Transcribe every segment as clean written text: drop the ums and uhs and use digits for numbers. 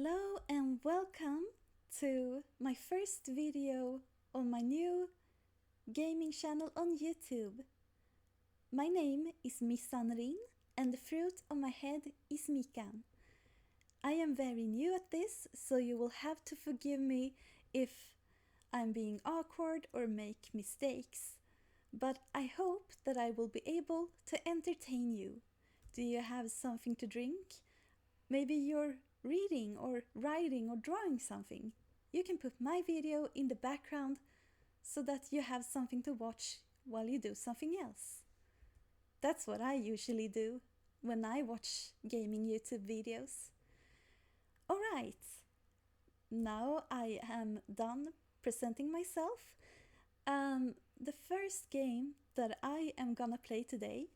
Hello and welcome to my first video on my new gaming channel on YouTube. My name is MissanRin and the fruit on my head is Mikan. I am very new at this, so you will have to forgive me if I'm being awkward or make mistakes. But I hope that I will be able to entertain you. Do you have something to drink? Maybe you're reading or writing or drawing something. You can put my video in the background so that you have something to watch while you do something else. That's what I usually do when I watch gaming YouTube videos. Alright, now I am done presenting myself. The first game that I am gonna play today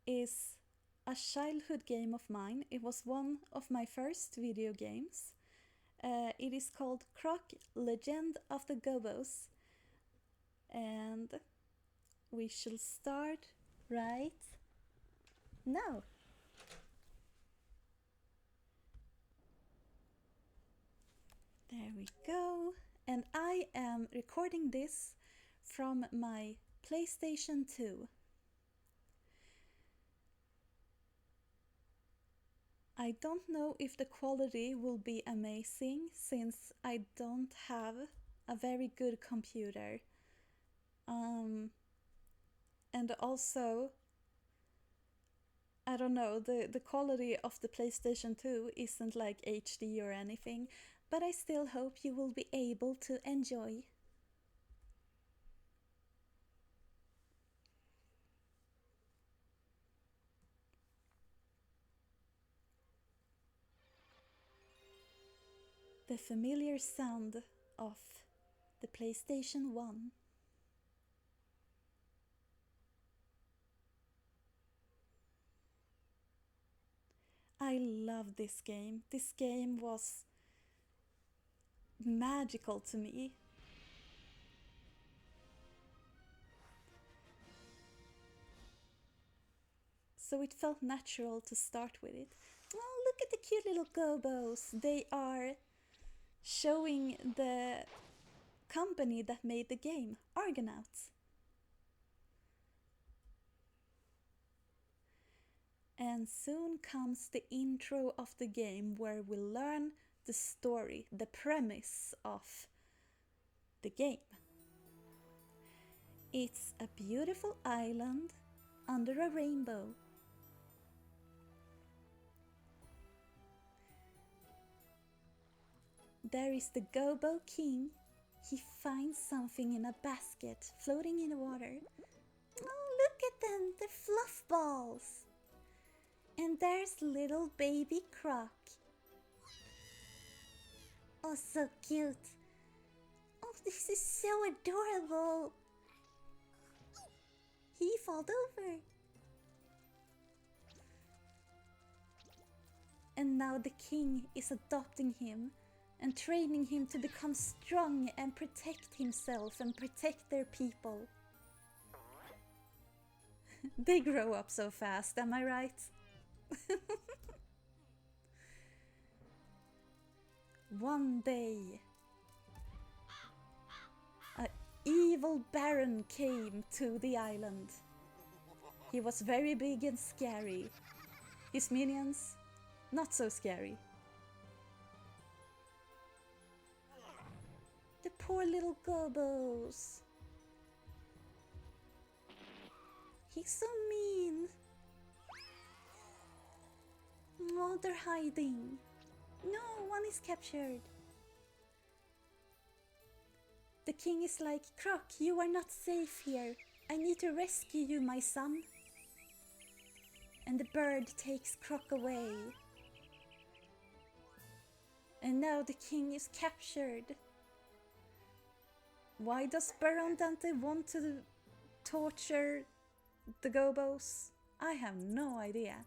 is a childhood game of mine. It was one of my first video games. It is called Croc, Legend of the Gobbos. And we shall start right now. There we go. And I am recording this from my PlayStation 2. I don't know if the quality will be amazing since I don't have a very good computer. And also, I don't know, the quality of the PlayStation 2 isn't like HD or anything, but I still hope you will be able to enjoy. The familiar sound of the PlayStation 1. I love this game. This game was magical to me. So it felt natural to start with it. Oh, look at the cute little Gobbos. They are showing the company that made the game, Argonauts. And soon comes the intro of the game where we learn the story, the premise of the game. It's a beautiful island under a rainbow. There is the Gobbo King. He finds something in a basket floating in the water. Oh, look at them, they're fluff balls. And there's little baby Croc. Oh, so cute. Oh, this is so adorable. He fell over. And now the king is adopting him and training him to become strong and protect himself and protect their people. They grow up so fast, am I right? One day, an evil baron came to the island. He was very big and scary. His minions, not so scary. The poor little Gobbos. He's so mean. Oh, they're hiding. No, one is captured. The king is like, Croc, you are not safe here. I need to rescue you, my son. And the bird takes Croc away. And now the king is captured. Why does Baron Dante want to torture the Gobbos? I have no idea.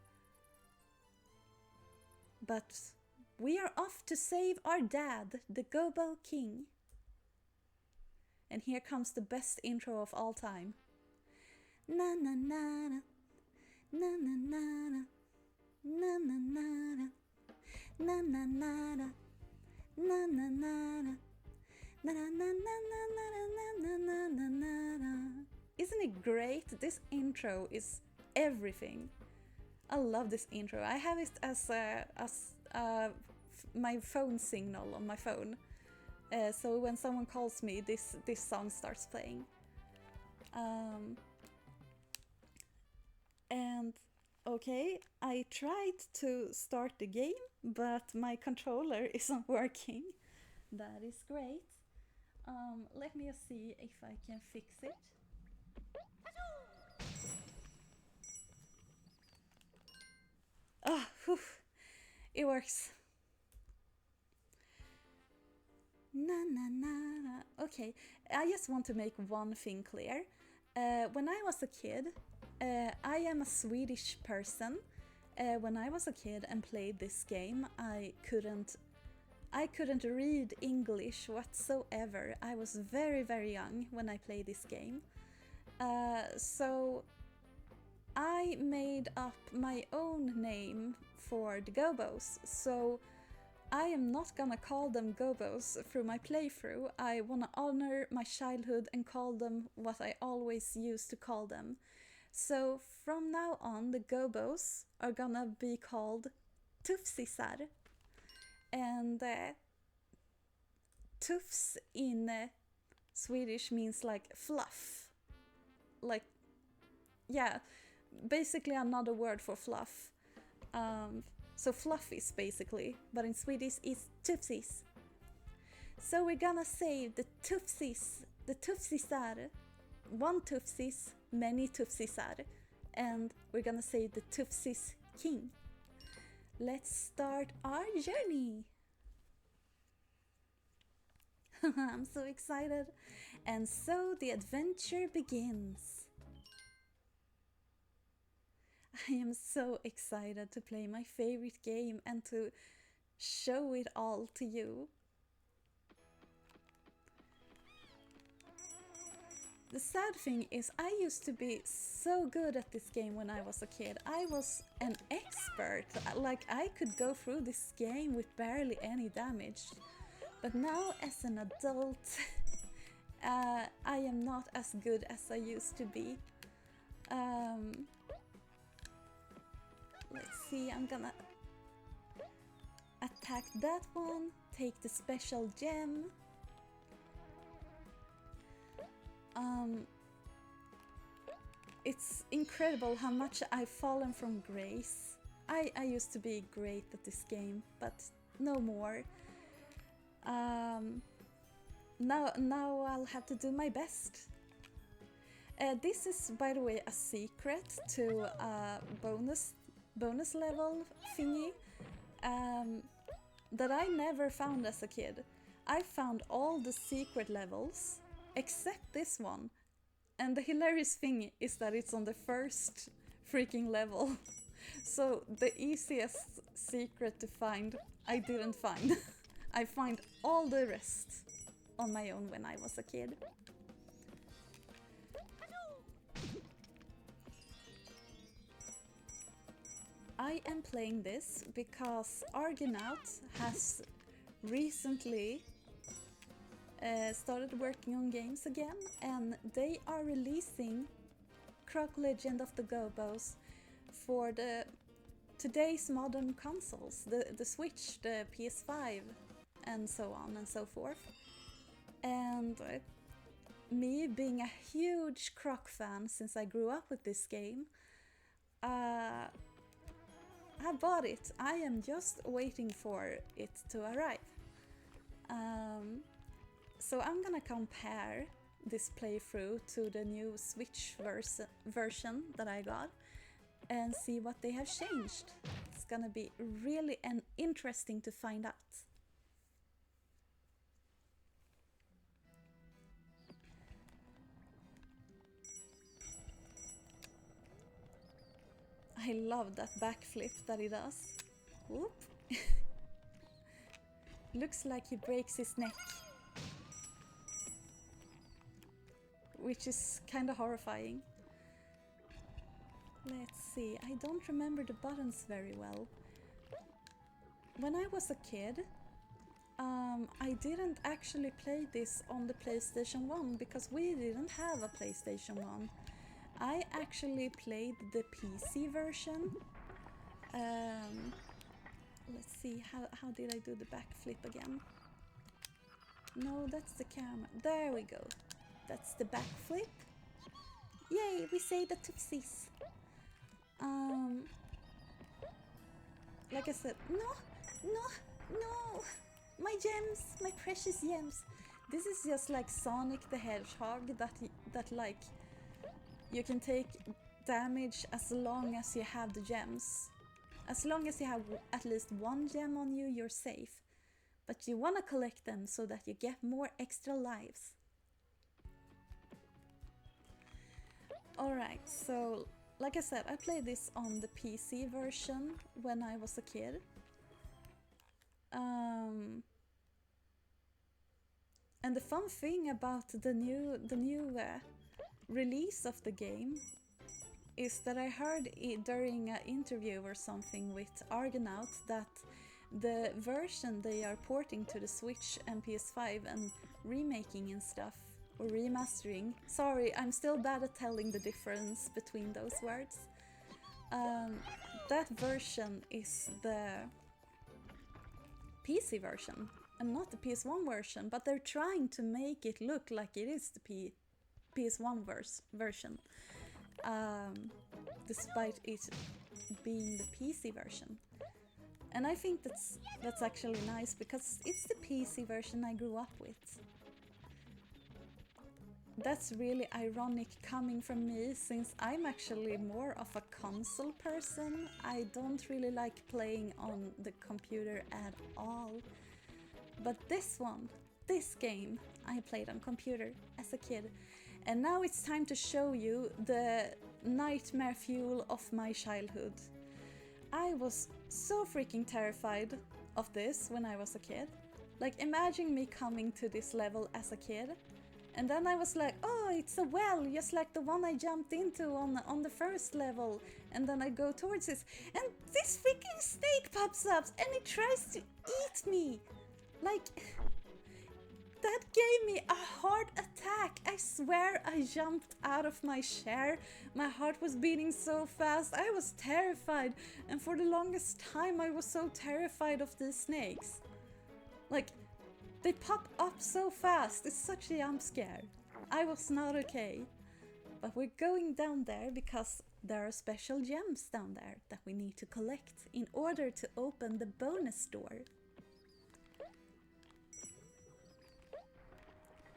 But we are off to save our dad, the Gobbo King. And here comes the best intro of all time. Na na na na, na na na na, na na na na, na na na na, Na na na na. Na na na na na na na na na na na. Isn't it great? This intro is everything. I love this intro. I have it as my phone signal on my phone. So when someone calls me, this song starts playing. And okay, I tried to start the game, but my controller isn't working. That is great. Let me see if I can fix it. Oh, whew, it works. Na na na na. Okay, I just want to make one thing clear. When I was a kid, I am a Swedish person. When I was a kid and played this game, I couldn't read English whatsoever. I was very, very young when I played this game. So I made up my own name for the Gobbos. So I am not gonna call them Gobbos through my playthrough. I wanna honor my childhood and call them what I always used to call them. So from now on, the Gobbos are gonna be called Tufsisar. And tufs in Swedish means like fluff. Like, yeah, basically another word for fluff. So fluffies basically, but in Swedish it's tufsis. So we're gonna say the tufsisar, one tufsis, many tufsisar, and we're gonna say the tufsis king. Let's start our journey. I'm so excited. And so the adventure begins. I am so excited to play my favorite game and to show it all to you. The sad thing is I used to be so good at this game when I was a kid. I was an expert. Like, I could go through this game with barely any damage. But now as an adult, I am not as good as I used to be. Let's see, I'm gonna attack that one, take the special gem. It's incredible how much I've fallen from grace. I used to be great at this game, but no more. Now I'll have to do my best. This is, by the way, a secret to a bonus level thingy that I never found as a kid. I found all the secret levels except this one. And the hilarious thing is that it's on the first freaking level. So the easiest secret to find, I didn't find. I find all the rest on my own when I was a kid. I am playing this because Argonaut has recently started working on games again, and they are releasing Croc Legend of the Gobbos for today's modern consoles, the Switch, the PS5, and so on and so forth. And me being a huge Croc fan since I grew up with this game, I bought it. I am just waiting for it to arrive. So I'm gonna compare this playthrough to the new Switch version that I got and see what they have changed. It's gonna be really interesting to find out. I love that backflip that he does. Whoop. Looks like he breaks his neck. Which is kind of horrifying. Let's see, I don't remember the buttons very well. When I was a kid, I didn't actually play this on the PlayStation 1 because we didn't have a PlayStation 1. I actually played the PC version. Let's see, how did I do the backflip again? No, that's the camera. There we go. That's the backflip. Yay, we say the Tootsies. Like I said, no! My gems, my precious gems. This is just like Sonic the Hedgehog that like you can take damage as long as you have the gems. As long as you have at least one gem on you, you're safe. But you wanna collect them so that you get more extra lives. Alright, so like I said, I played this on the PC version when I was a kid. And the fun thing about the new release of the game is that I heard during an interview or something with Argonaut that the version they are porting to the Switch and PS5 and remaking and stuff, or remastering. Sorry, I'm still bad at telling the difference between those words. That version is the PC version and not the PS1 version, but they're trying to make it look like it is the PS1 version, despite it being the PC version. And I think that's actually nice because it's the PC version I grew up with. That's really ironic coming from me, since I'm actually more of a console person. I don't really like playing on the computer at all. But this game, I played on computer as a kid. And now it's time to show you the nightmare fuel of my childhood. I was so freaking terrified of this when I was a kid. Like, imagine me coming to this level as a kid. And then I was like, oh, it's a well, just like the one I jumped into on the first level. And then I go towards this, and this freaking snake pops up and it tries to eat me. Like, that gave me a heart attack. I swear I jumped out of my chair. My heart was beating so fast. I was terrified. And for the longest time I was so terrified of these snakes. Like, they pop up so fast, it's such a jump scare. I was not okay. But we're going down there because there are special gems down there that we need to collect in order to open the bonus door.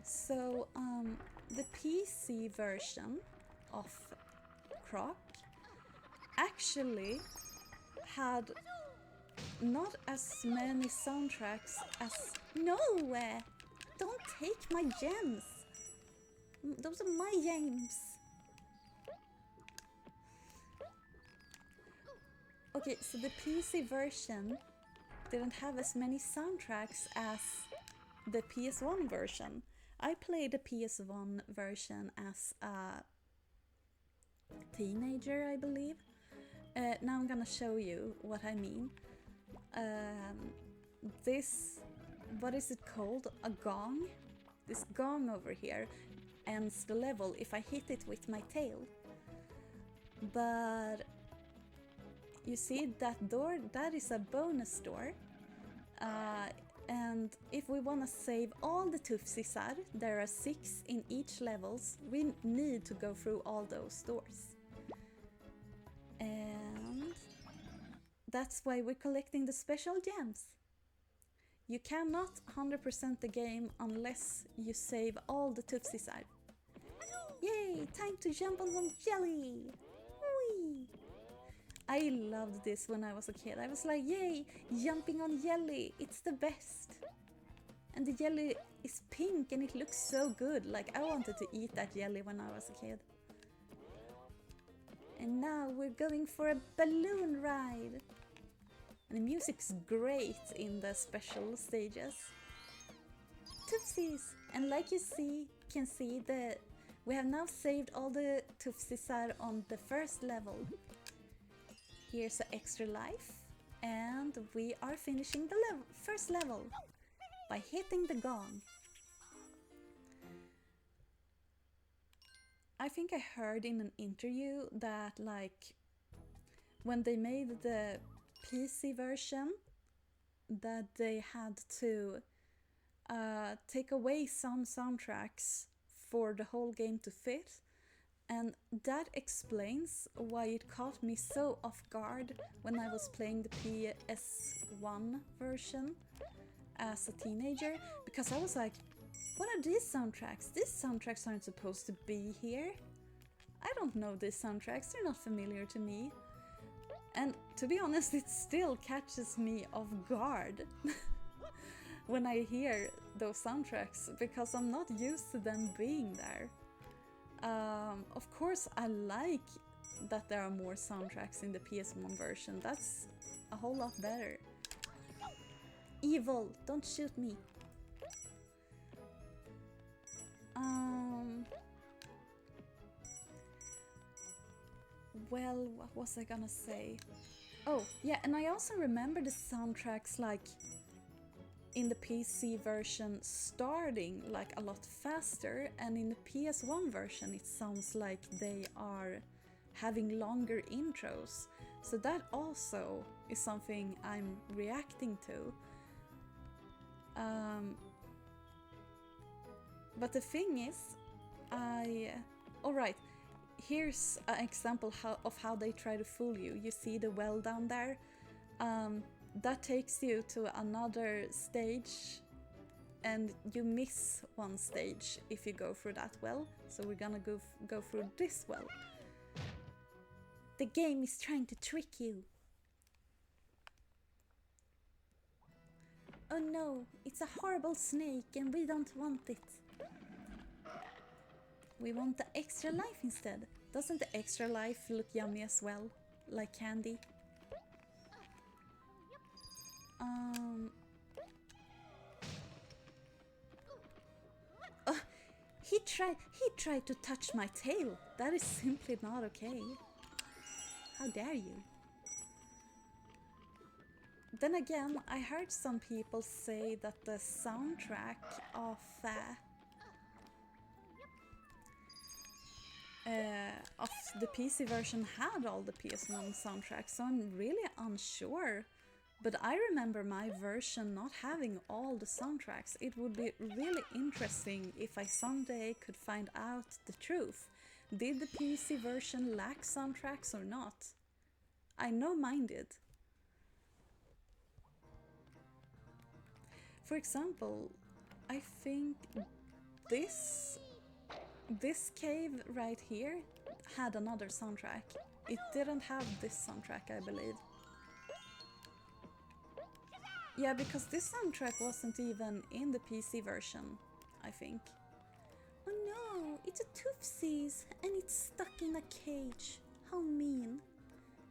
So, the PC version of Croc actually had not as many soundtracks as... No! Don't take my gems! Those are my gems! Okay, so the PC version didn't have as many soundtracks as the PS1 version. I played the PS1 version as a teenager, I believe. Now I'm gonna show you what I mean. This, what is it called? A gong? This gong over here ends the level if I hit it with my tail. But you see that door? That is a bonus door. And if we want to save all the Tufsisar, there are 6 in each levels, we need to go through all those doors. And that's why we're collecting the special gems. You cannot 100% the game unless you save all the Tufsisar. Yay! Time to jump on some jelly! Whee! I loved this when I was a kid. I was like, yay, jumping on jelly, it's the best. And the jelly is pink and it looks so good. Like, I wanted to eat that jelly when I was a kid. And now we're going for a balloon ride. And the music's great in the special stages. Tufsies! And like you can see that we have now saved all the Tufsisar on the first level. Here's an extra life, and we are finishing the first level. by hitting the gong. I think I heard in an interview that like when they made the PC version that they had to take away some soundtracks for the whole game to fit, and that explains why it caught me so off guard when I was playing the PS1 version as a teenager, because I was like, what are these soundtracks? These soundtracks aren't supposed to be here. I don't know these soundtracks, they're not familiar to me. And to be honest, it still catches me off guard when I hear those soundtracks, because I'm not used to them being there. Of course, I like that there are more soundtracks in the PS1 version. That's a whole lot better. Evil, don't shoot me. Well, what was I gonna say? Oh, yeah, and I also remember the soundtracks like in the PC version starting like a lot faster, and in the PS1 version it sounds like they are having longer intros. So that also is something I'm reacting to. But the thing is, alright, here's an example of how they try to fool you. You see the well down there? That takes you to another stage, and you miss one stage if you go through that well. So we're gonna go through this well. The game is trying to trick you. Oh no, it's a horrible snake and we don't want it. We want the extra life instead. Doesn't the extra life look yummy as well? Like candy? Oh, he tried to touch my tail. That is simply not okay. How dare you? Then again, I heard some people say that the soundtrack of the PC version had all the PS1 soundtracks, so I'm really unsure. But I remember my version not having all the soundtracks. It would be really interesting if I someday could find out the truth. Did the PC version lack soundtracks or not? I know mine did. For example, I think this cave right here had another soundtrack. It didn't have this soundtrack, I believe. Yeah, because this soundtrack wasn't even in the PC version, I think. Oh no, it's a Toothless and it's stuck in a cage. How mean.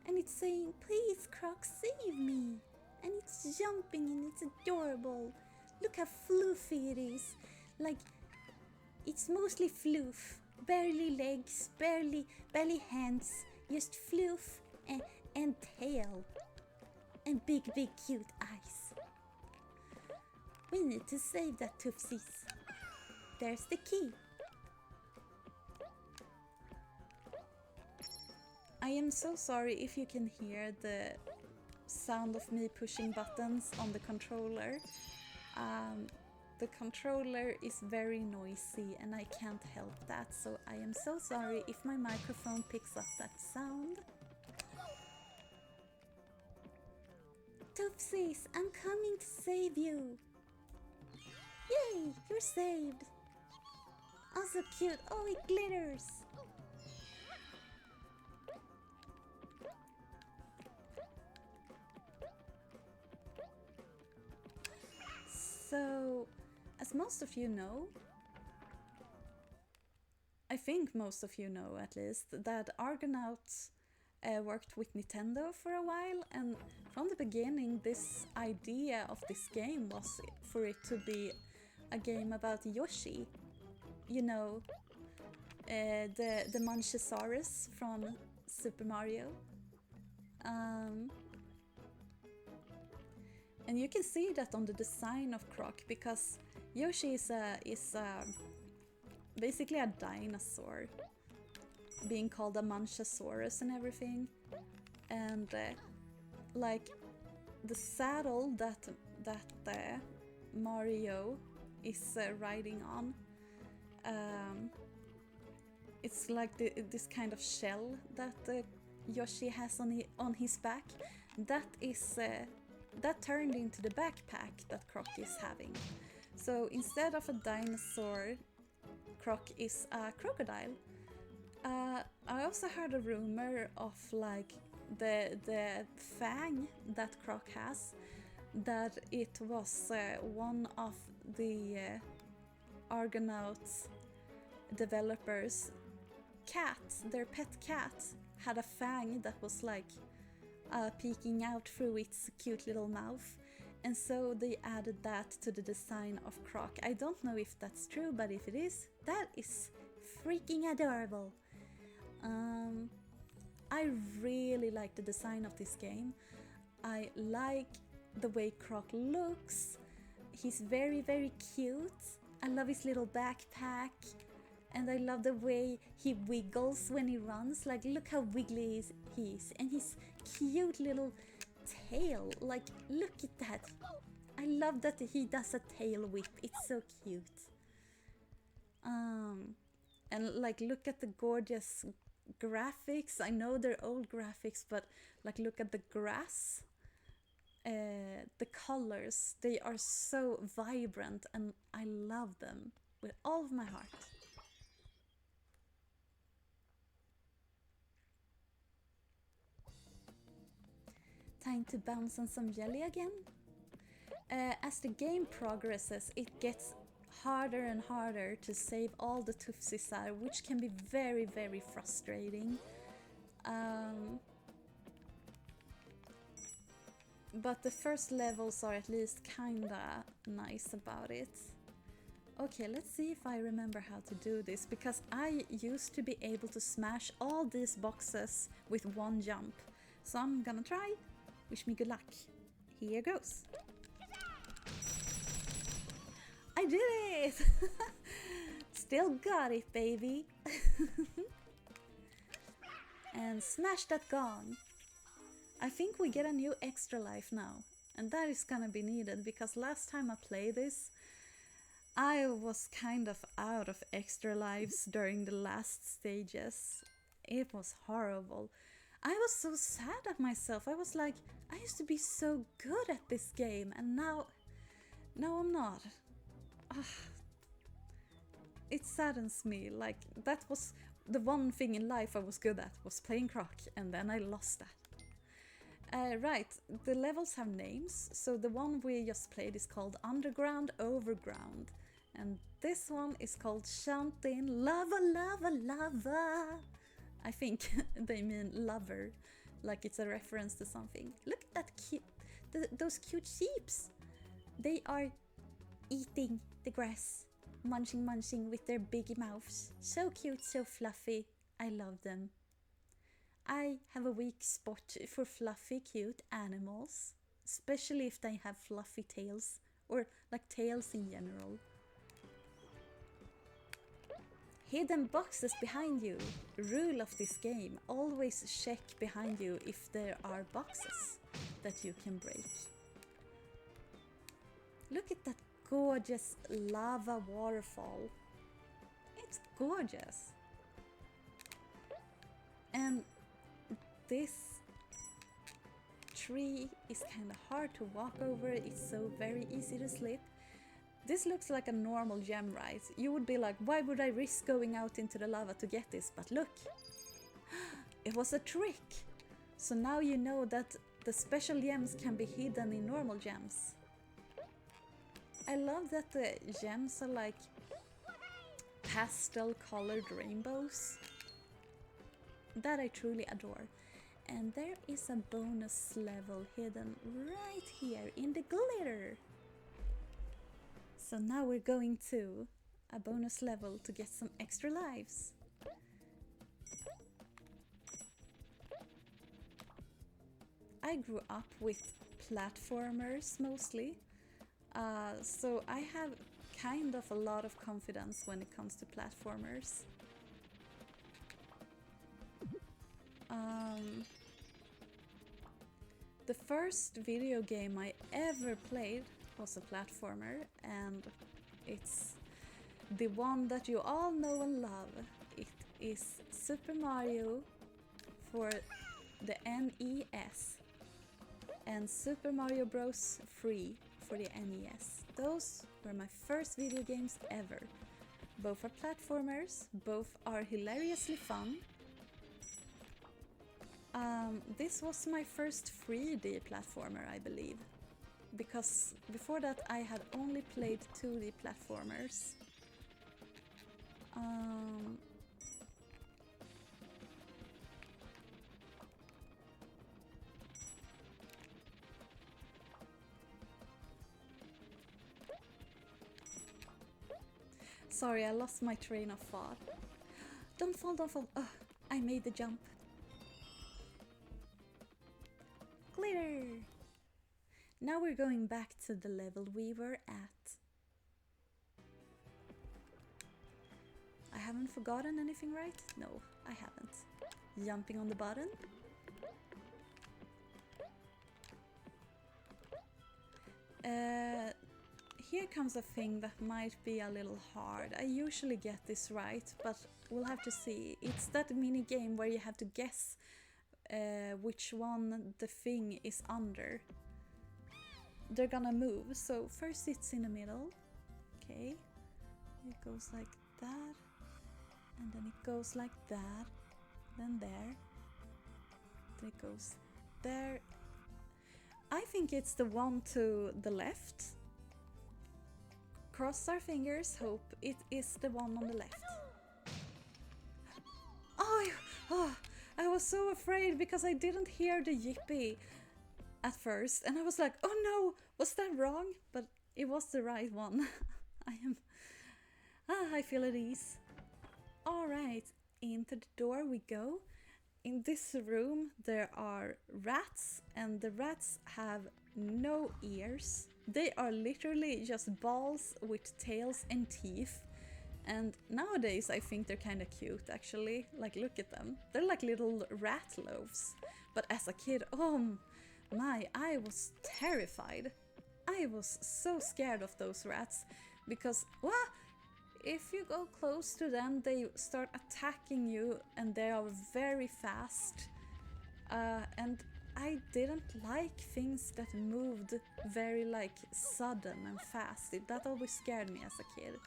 And it's saying, please Croc, save me. And it's jumping and it's adorable. Look how floofy it is. Like, it's mostly floof. Barely legs, barely hands. Just floof and tail. And big cute eyes. We need to save that Toothless. There's the key. I am so sorry if you can hear the sound of me pushing buttons on the controller. The controller is very noisy and I can't help that, so I am so sorry if my microphone picks up that sound. Toothless, I'm coming to save you! Yay, you're saved! Oh, so cute! Oh, it glitters! So, as most of you know, I think most of you know at least, that Argonauts worked with Nintendo for a while, and from the beginning this idea of this game was for it to be a game about Yoshi. You know, the Manchisaurus from Super Mario. And you can see that on the design of Croc, because Yoshi is basically a dinosaur, being called a Manchasaurus and everything. And like the saddle that Mario is riding on, it's like this kind of shell that Yoshi has on his back. That turned into the backpack that Croc is having. So instead of a dinosaur, Croc is a crocodile. I also heard a rumor of like the fang that Croc has, that it was one of the Argonauts developers' cats, their pet cat, had a fang that was like peeking out through its cute little mouth, and so they added that to the design of Croc. I don't know if that's true, but if it is, that is freaking adorable. I really like the design of this game. I like the way Croc looks. He's very, very cute. I love his little backpack. And I love the way he wiggles when he runs. Like, look how wiggly he is. And his cute little tail. Like, look at that. I love that he does a tail whip. It's so cute. And like, look at the gorgeous graphics. I know they're old graphics, but like, look at the grass. The colors, they are so vibrant, and I love them with all of my heart. Time to bounce on some jelly again. As the game progresses, it gets harder and harder to save all the Tootsies are, which can be very, very frustrating. But the first levels are at least kinda nice about it. Okay, let's see if I remember how to do this, because I used to be able to smash all these boxes with one jump. So I'm gonna try. Wish me good luck. Here goes. I did it! Still got it, baby. And smash that gong. I think we get a new extra life now, and that is gonna be needed, because last time I played this, I was kind of out of extra lives during the last stages. It was horrible. I was so sad at myself. I was like, I used to be so good at this game, and now I'm not. It saddens me. Like, that was the one thing in life I was good at, was playing Croc, and then I lost that. Right, the levels have names. So the one we just played is called Underground Overground, and this one is called Chantin' Lava Lava Lava. I think they mean lover, like it's a reference to something. Look at that cute, those cute sheeps. They are eating the grass, munching with their big mouths. So cute, so fluffy. I love them. I have a weak spot for fluffy, cute animals, especially if they have fluffy tails, or like tails in general. Hidden boxes behind you. Rule of this game: always check behind you if there are boxes that you can break. Look at that gorgeous lava waterfall. It's gorgeous. And this tree is kind of hard to walk over. It's so very easy to slip. This looks like a normal gem, right? You would be like, why would I risk going out into the lava to get this? But look, it was a trick. So now you know that the special gems can be hidden in normal gems. I love that the gems are like pastel colored rainbows. That I truly adore. And there is a bonus level hidden right here in the glitter. So now we're going to a bonus level to get some extra lives. I grew up with platformers mostly. So I have kind of a lot of confidence when it comes to platformers. The first video game I ever played was a platformer, and it's the one that you all know and love. It is Super Mario for the NES and Super Mario Bros. 3 for the NES. Those were my first video games ever. Both are platformers, both are hilariously fun. This was my first 3D platformer, I believe, because before that I had only played 2D platformers. Sorry, I lost my train of thought. Don't fall, don't fall. Oh, I made the jump. Glitter! Now we're going back to the level we were at. I haven't forgotten anything, right? No, I haven't. Jumping on the button. Here comes a thing that might be a little hard. I usually get this right, but we'll have to see. It's that mini game where you have to guess which one the thing is under. They're gonna move, so first it's in the middle. Okay, it goes like that, and then it goes like that, then there, then it goes there. I think it's the one to the left. Cross our fingers, hope it is the one on the left. Oh, I was so afraid because I didn't hear the yippee at first, and I was like, oh no, was that wrong? But it was the right one. I feel at ease. Alright, into the door we go. In this room there are rats, and the rats have no ears. They are literally just balls with tails and teeth. And nowadays I think they're kind of cute, actually. Like, look at them. They're like little rat loaves. But as a kid, oh my, I was terrified. I was so scared of those rats. Because, well, if you go close to them, they start attacking you, and they are very fast. And I didn't like things that moved very like sudden and fast. That always scared me as a kid.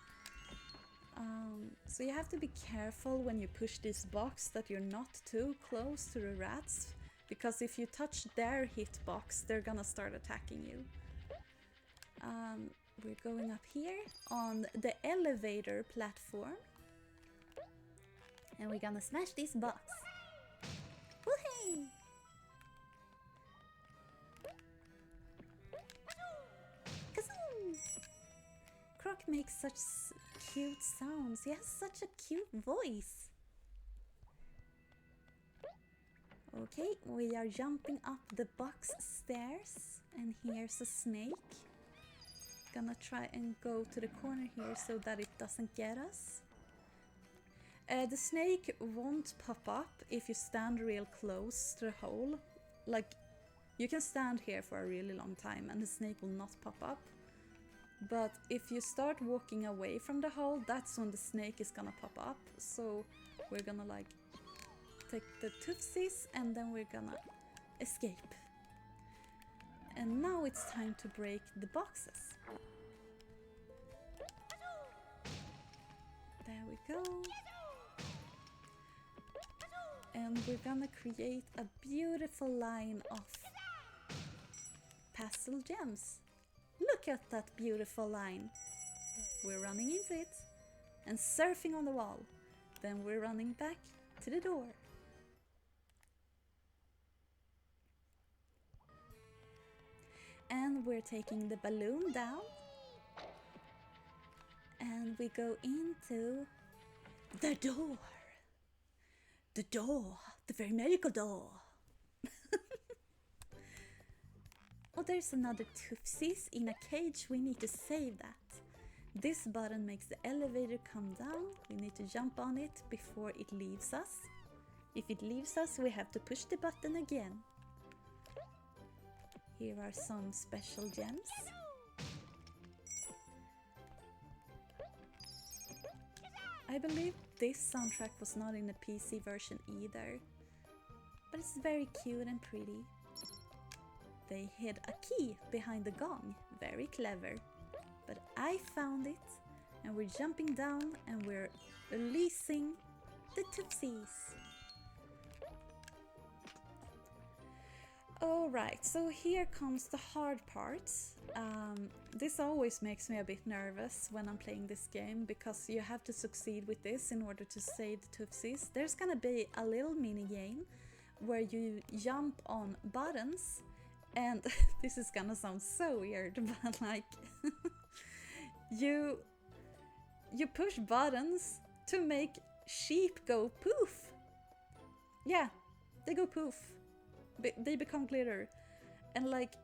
So you have to be careful when you push this box that you're not too close to the rats, because if you touch their hitbox, they're gonna start attacking you. We're going up here on the elevator platform, and we're gonna smash this box. Woohoo! Kazoo! Croc makes such cute sounds. He has such a cute voice. Okay, we are jumping up the box stairs, and here's a snake. Gonna try and go to the corner here so that it doesn't get us. The snake won't pop up if you stand real close to the hole. Like, you can stand here for a really long time and the snake will not pop up. But if you start walking away from the hole, that's when the snake is gonna pop up. So we're gonna like take the tootsies and then we're gonna escape. And now it's time to break the boxes. There we go. And we're gonna create a beautiful line of pastel gems. Look at that beautiful line. We're running into it and surfing on the wall. Then we're running back to the door. And we're taking the balloon down. And we go into the door. The door, the very magical door. Oh, there's another Tootsies in a cage. We need to save that. This button makes the elevator come down. We need to jump on it before it leaves us. If it leaves us, we have to push the button again. Here are some special gems. I believe this soundtrack was not in the PC version either, but it's very cute and pretty. They hid a key behind the gong, very clever. But I found it, and we're jumping down and we're releasing the Tootsies. Alright, so here comes the hard part. This always makes me a bit nervous when I'm playing this game, because you have to succeed with this in order to save the Tootsies. There's gonna be a little mini game where you jump on buttons, and this is gonna sound so weird, but like you push buttons to make sheep go poof. Yeah, they go poof. They become glitter. And like,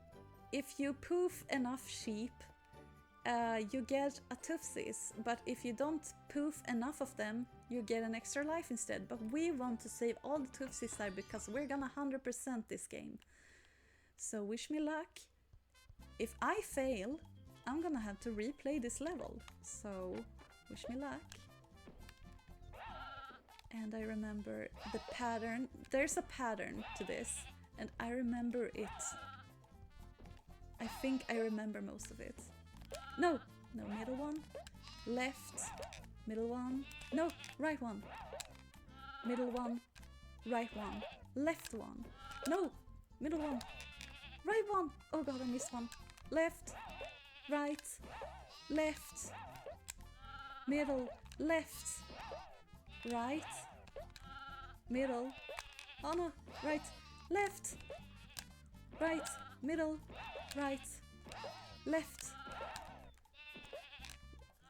if you poof enough sheep, you get a Tootsies. But if you don't poof enough of them, you get an extra life instead. But we want to save all the Tootsies because we're gonna 100% this game. So wish me luck. If I fail, I'm gonna have to replay this level. So wish me luck. And I remember the pattern. There's a pattern to this, and I remember it. I think I remember most of it. No, middle one. Left, middle one. No, right one. Middle one, right one. Left one. No, middle one. Right one. Oh god, I missed one. Left, right, left, middle, left, right, middle. Oh no, right, left, right, middle, right, left.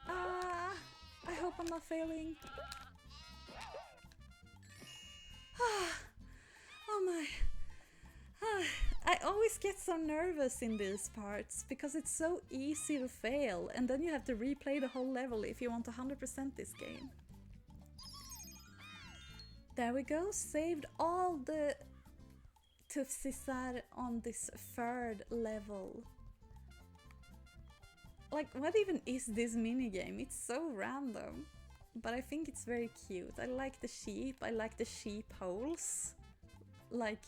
I hope I'm not failing. Oh my. I always get so nervous in these parts because it's so easy to fail, and then you have to replay the whole level if you want to 100% this game. There we go, saved all the Tootsies on this third level. Like, what even is this minigame? It's so random, but I think it's very cute. I like the sheep, I like the sheep holes. Like,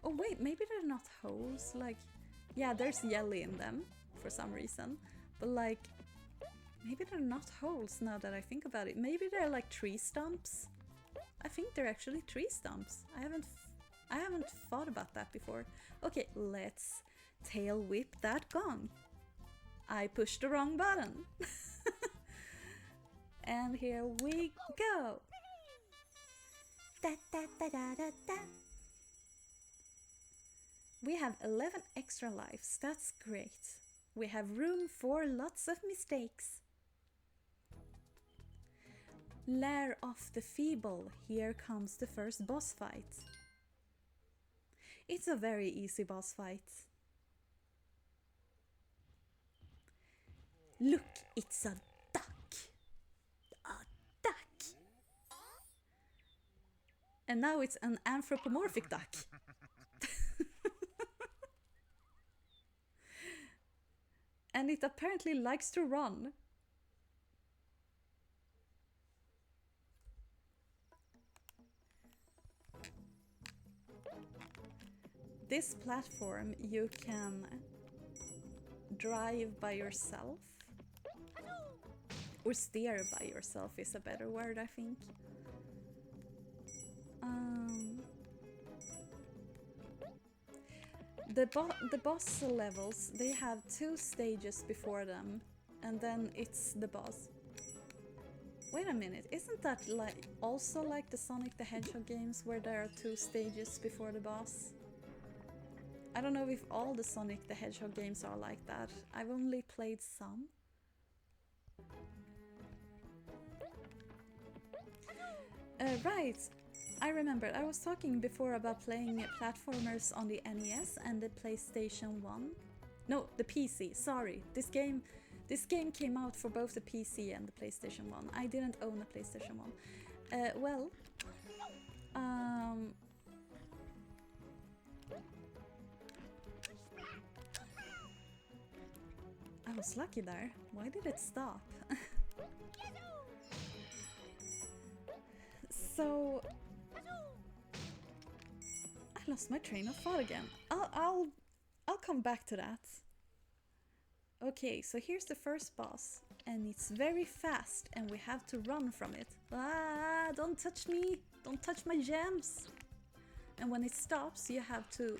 oh wait, maybe they're not holes, like, yeah, there's jelly in them for some reason, but like, maybe they're not holes now that I think about it. Maybe they're like tree stumps. I think they're actually tree stumps. I haven't thought about that before. Okay, let's tail whip that gong. I pushed the wrong button. And here we go. Da, da, da, da, da, da. We have 11 extra lives, that's great. We have room for lots of mistakes. Lair of the Feeble, here comes the first boss fight. It's a very easy boss fight. Look, it's a duck. A duck. And now it's an anthropomorphic duck. And it apparently likes to run. This platform you can drive by yourself. Or steer by yourself is a better word, I think. The boss levels, they have 2 stages before them, and then it's the boss. Wait a minute, isn't that like also like the Sonic the Hedgehog games where there are 2 stages before the boss? I don't know if all the Sonic the Hedgehog games are like that. I've only played some. Right, I remember I was talking before about playing platformers on the NES and the PlayStation 1. No, the PC, sorry. This game came out for both the PC and the PlayStation 1. I didn't own a PlayStation 1. I was lucky there. Why did it stop? So I lost my train of thought again. I'll come back to that. Okay, so here's the first boss, and it's very fast, and we have to run from it. Ah, don't touch me! Don't touch my gems! And when it stops, you have to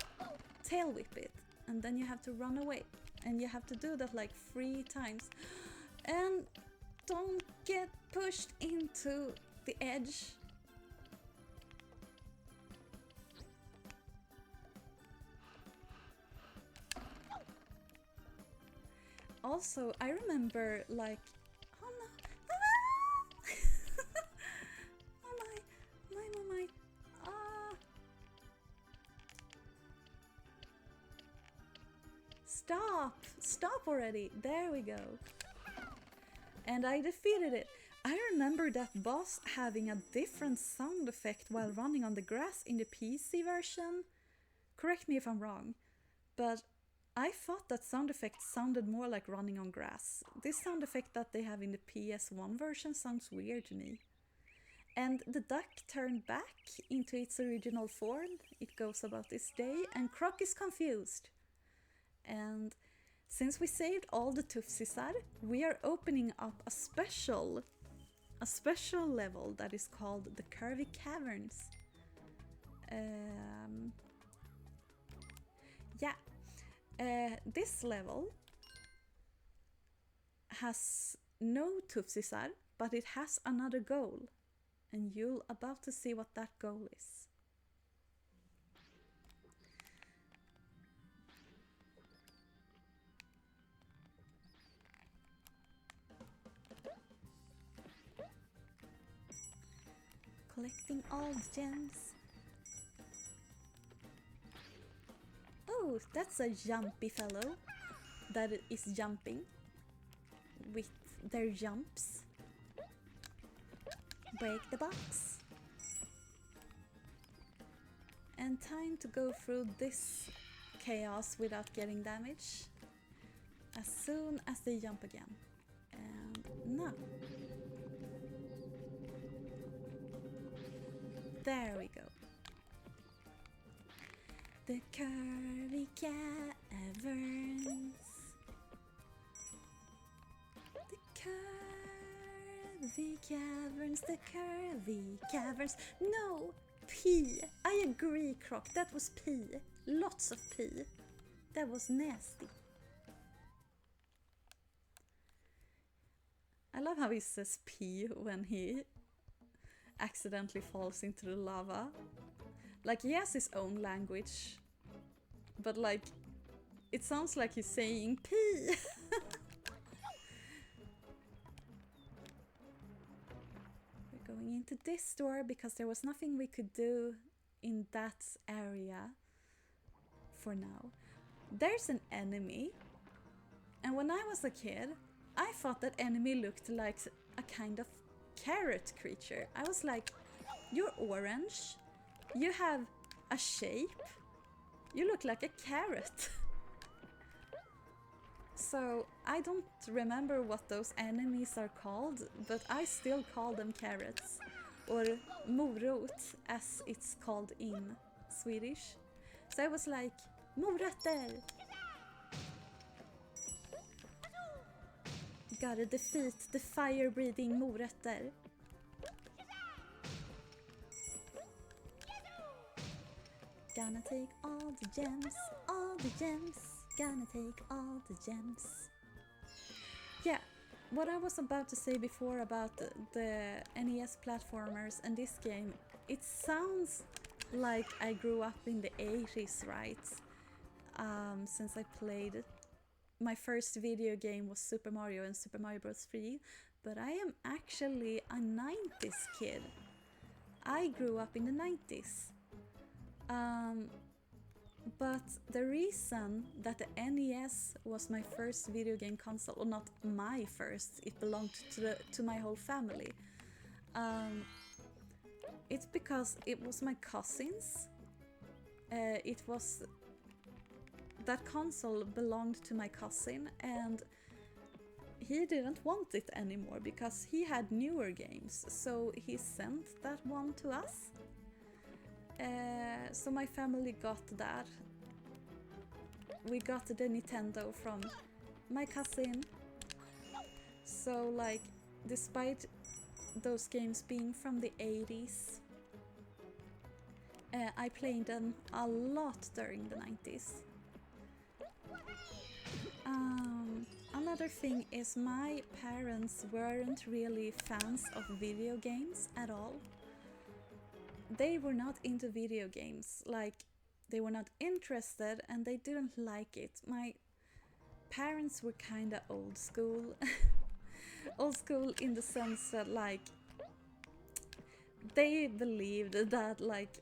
tail whip it, and then you have to run away. And you have to do that like 3 times. And don't get pushed into the edge. Also, I remember like, oh no, oh my, stop already, there we go. And I defeated it. I remember that boss having a different sound effect while running on the grass in the PC version. Correct me if I'm wrong, but I thought that sound effect sounded more like running on grass. This sound effect that they have in the PS1 version sounds weird to me. And the duck turned back into its original form. It goes about this day, and Croc is confused. And since we saved all the Tufsisar, we are opening up a special level that is called the Curvy Caverns. This level has no Tufsisar, but it has another goal, and you're about to see what that goal is. Collecting all the gems. Oh, that's a jumpy fellow that is jumping with their jumps. Break the box. And time to go through this chaos without getting damage as soon as they jump again. And now. There we go. The Curvy Caverns. The Curvy Caverns. The Curvy Caverns. No! Pee. I agree, Croc. That was pee. Lots of pee. That was nasty. I love how he says pee when he accidentally falls into the lava. Like, he has his own language, but like, it sounds like he's saying pee. We're going into this door because there was nothing we could do in that area for now. There's an enemy, and when I was a kid, I thought that enemy looked like a kind of carrot creature. I was like, you're orange, you have a shape, you look like a carrot. So I don't remember what those enemies are called, but I still call them carrots, or morot as it's called in Swedish. So I was like, morötter! Gotta defeat the fire-breathing morötter. Gonna take all the gems, gonna take all the gems. Yeah, what I was about to say before about the NES platformers and this game, it sounds like I grew up in the 80s, right? Since I played, my first video game was Super Mario and Super Mario Bros. 3, but I am actually a 90s kid. I grew up in the 90s. But the reason that the NES was my first video game console, or not my first, it belonged to my whole family. It's because it was my cousin's. That console belonged to my cousin, and he didn't want it anymore because he had newer games, so he sent that one to us. So my family got that. We got the Nintendo from my cousin. So like, despite those games being from the 80s, I played them a lot during the 90s. Another thing is my parents weren't really fans of video games at all. They were not into video games, like they were not interested and they didn't like it. My parents were kinda old school. Old school in the sense that like they believed that like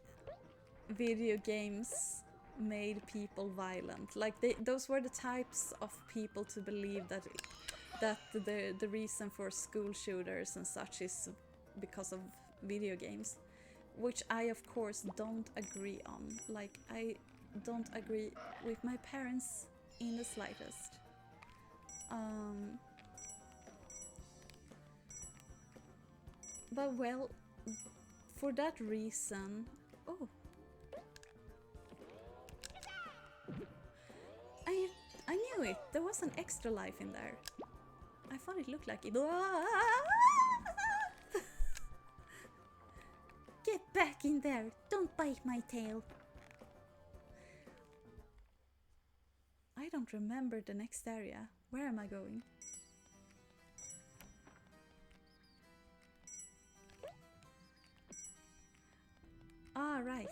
video games made people violent. Like those were the types of people to believe that the reason for school shooters and such is because of video games, which I of course don't agree on. Like I don't agree with my parents in the slightest. But well, for that reason, oh, I knew it. There was an extra life in there. I thought it looked like it. Get back in there! Don't bite my tail. I don't remember the next area. Where am I going? Ah, right.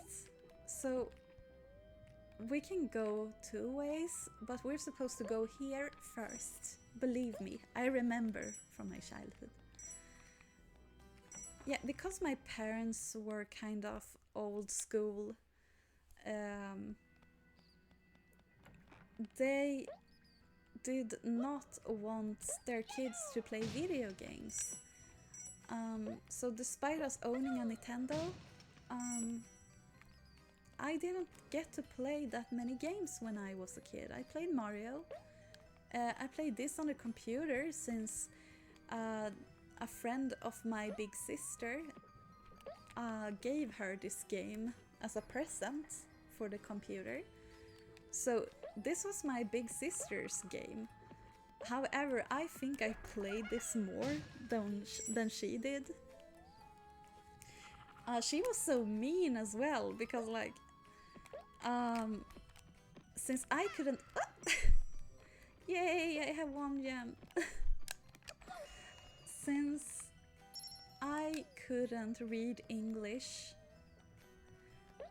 So we can go two ways, but we're supposed to go here first. Believe me, I remember from my childhood. Yeah, because my parents were kind of old school, they did not want their kids to play video games. So despite us owning a Nintendo, I didn't get to play that many games when I was a kid. I played Mario. I played this on the computer since a friend of my big sister gave her this game as a present for the computer. So this was my big sister's game. However, I think I played this more than she did. She was so mean as well, because like, since I couldn't... Yay, I have one gem! Since I couldn't read English,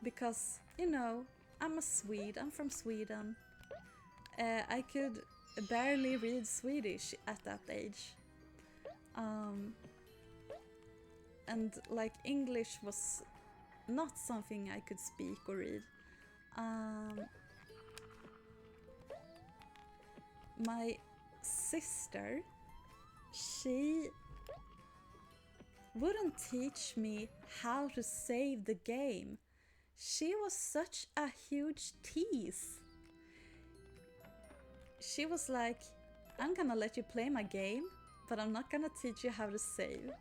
because, you know, I'm a Swede, I'm from Sweden. I could barely read Swedish at that age. And like English was not something I could speak or read. My sister, she wouldn't teach me how to save the game. She was such a huge tease. She was like, I'm gonna let you play my game, but I'm not gonna teach you how to save.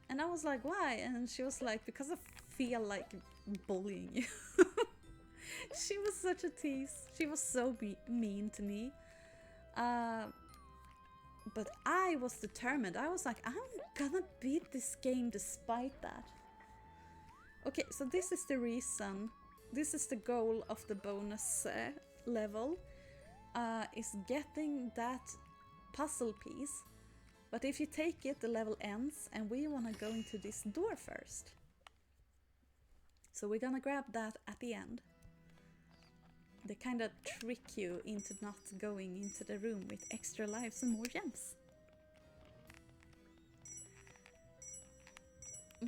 And I was like, why? And she was like, because I feel like bullying you. She was such a tease. She was so mean to me. But I was determined. I was like, I'm gonna beat this game despite that. Okay, so this is the reason. This is the goal of the bonus level. Is getting that puzzle piece. But if you take it, the level ends, and we want to go into this door first. So we're gonna grab that at the end. They kind of trick you into not going into the room with extra lives and more gems.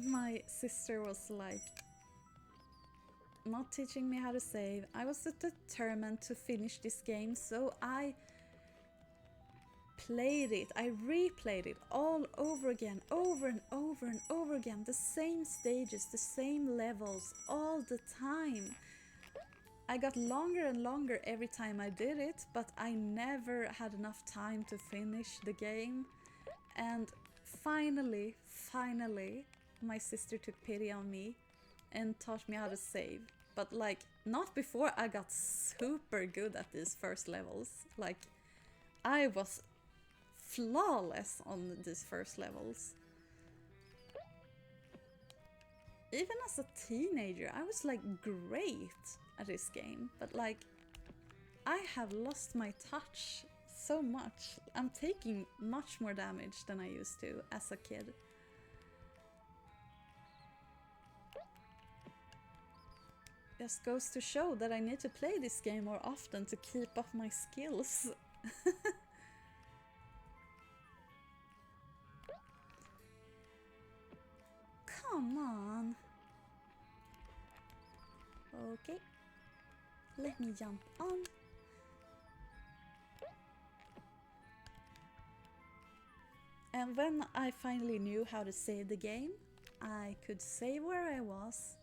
my sister was like not teaching me how to save. I was determined to finish this game, so I played it, I replayed it all over again, over and over and over again, the same stages, the same levels, all the time. I got longer and longer every time I did it, but I never had enough time to finish the game. And finally, my sister took pity on me and taught me how to save. But like, not before I got super good at these first levels. Like, I was flawless on these first levels. Even as a teenager, I was like great at this game, but like, I have lost my touch so much. I'm taking much more damage than I used to as a kid. Just goes to show that I need to play this game more often to keep up my skills. Come on. Okay. Let me jump on. And when I finally knew how to save the game, I could save where I was,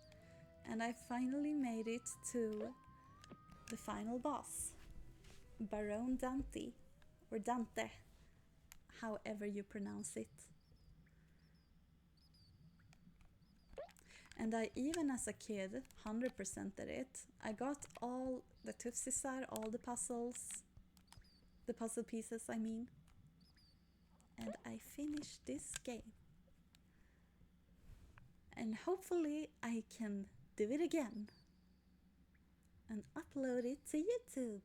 and I finally made it to the final boss, Baron Dante, or Dante, however you pronounce it. And I, even as a kid, 100%ed it. I got all the tufsisar, all the puzzle pieces, I mean. And I finished this game. And hopefully I can do it again and upload it to YouTube.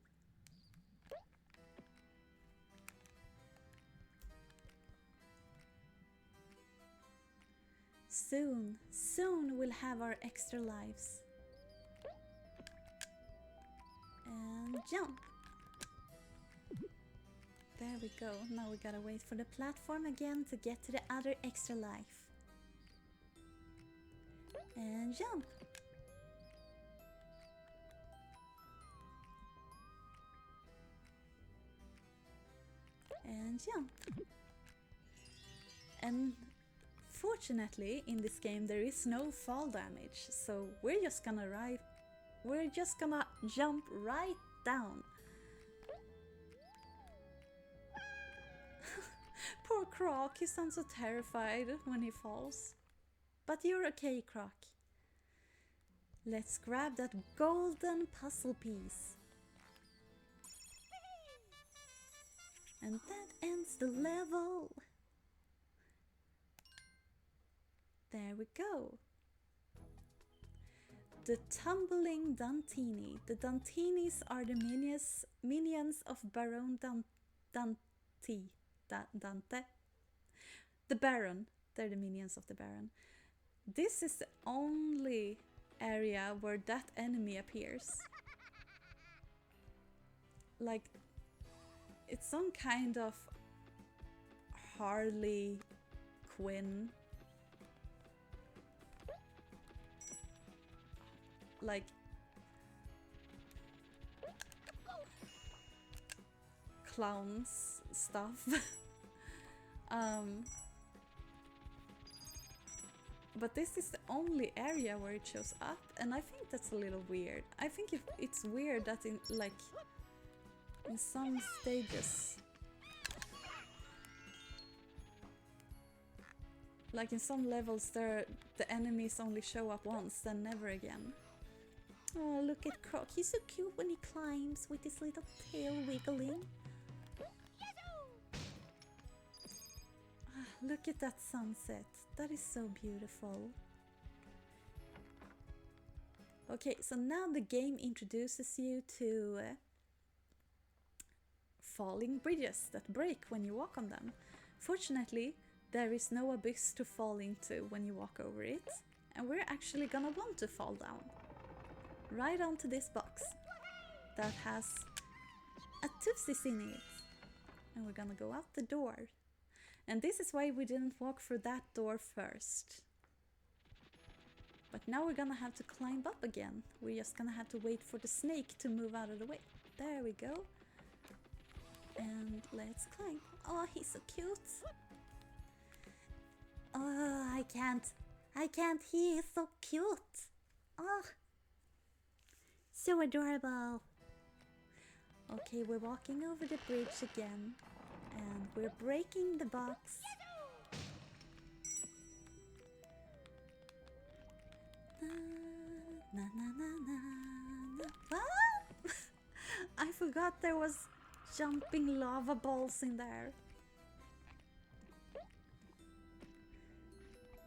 Soon we'll have our extra lives. And jump. There we go. Now we gotta wait for the platform again to get to the other extra life. And jump. And jump. And fortunately in this game there is no fall damage, so we're just gonna jump right down. Poor Croc, he sounds so terrified when he falls. But you're okay, Croc. Let's grab that golden puzzle piece. And that ends the level. There we go. The tumbling Dantini. The Dantinis are the minions of Baron Dante. The Baron. They're the minions of the Baron. This is the only area where that enemy appears. Like, it's some kind of Harley Quinn. Like clowns stuff. But this is the only area where it shows up, and I think that's a little weird. I think it's weird that in some stages, like in some levels, the enemies only show up once, then never again. Oh, look at Croc. He's so cute when he climbs with his little tail wiggling. Look at that sunset. That is so beautiful. Okay, so now the game introduces you to falling bridges that break when you walk on them. Fortunately, there is no abyss to fall into when you walk over it, and we're actually gonna want to fall down. Right onto this box that has a Tufsis in it. And we're gonna go out the door. And this is why we didn't walk through that door first. But now we're gonna have to climb up again. We're just gonna have to wait for the snake to move out of the way. There we go. And let's climb. Oh, he's so cute. Oh, I can't. He is so cute. Oh, so adorable. Okay, we're walking over the bridge again. And we're breaking the box. Na, na, na, na, na. Ah! I forgot there was jumping lava balls in there.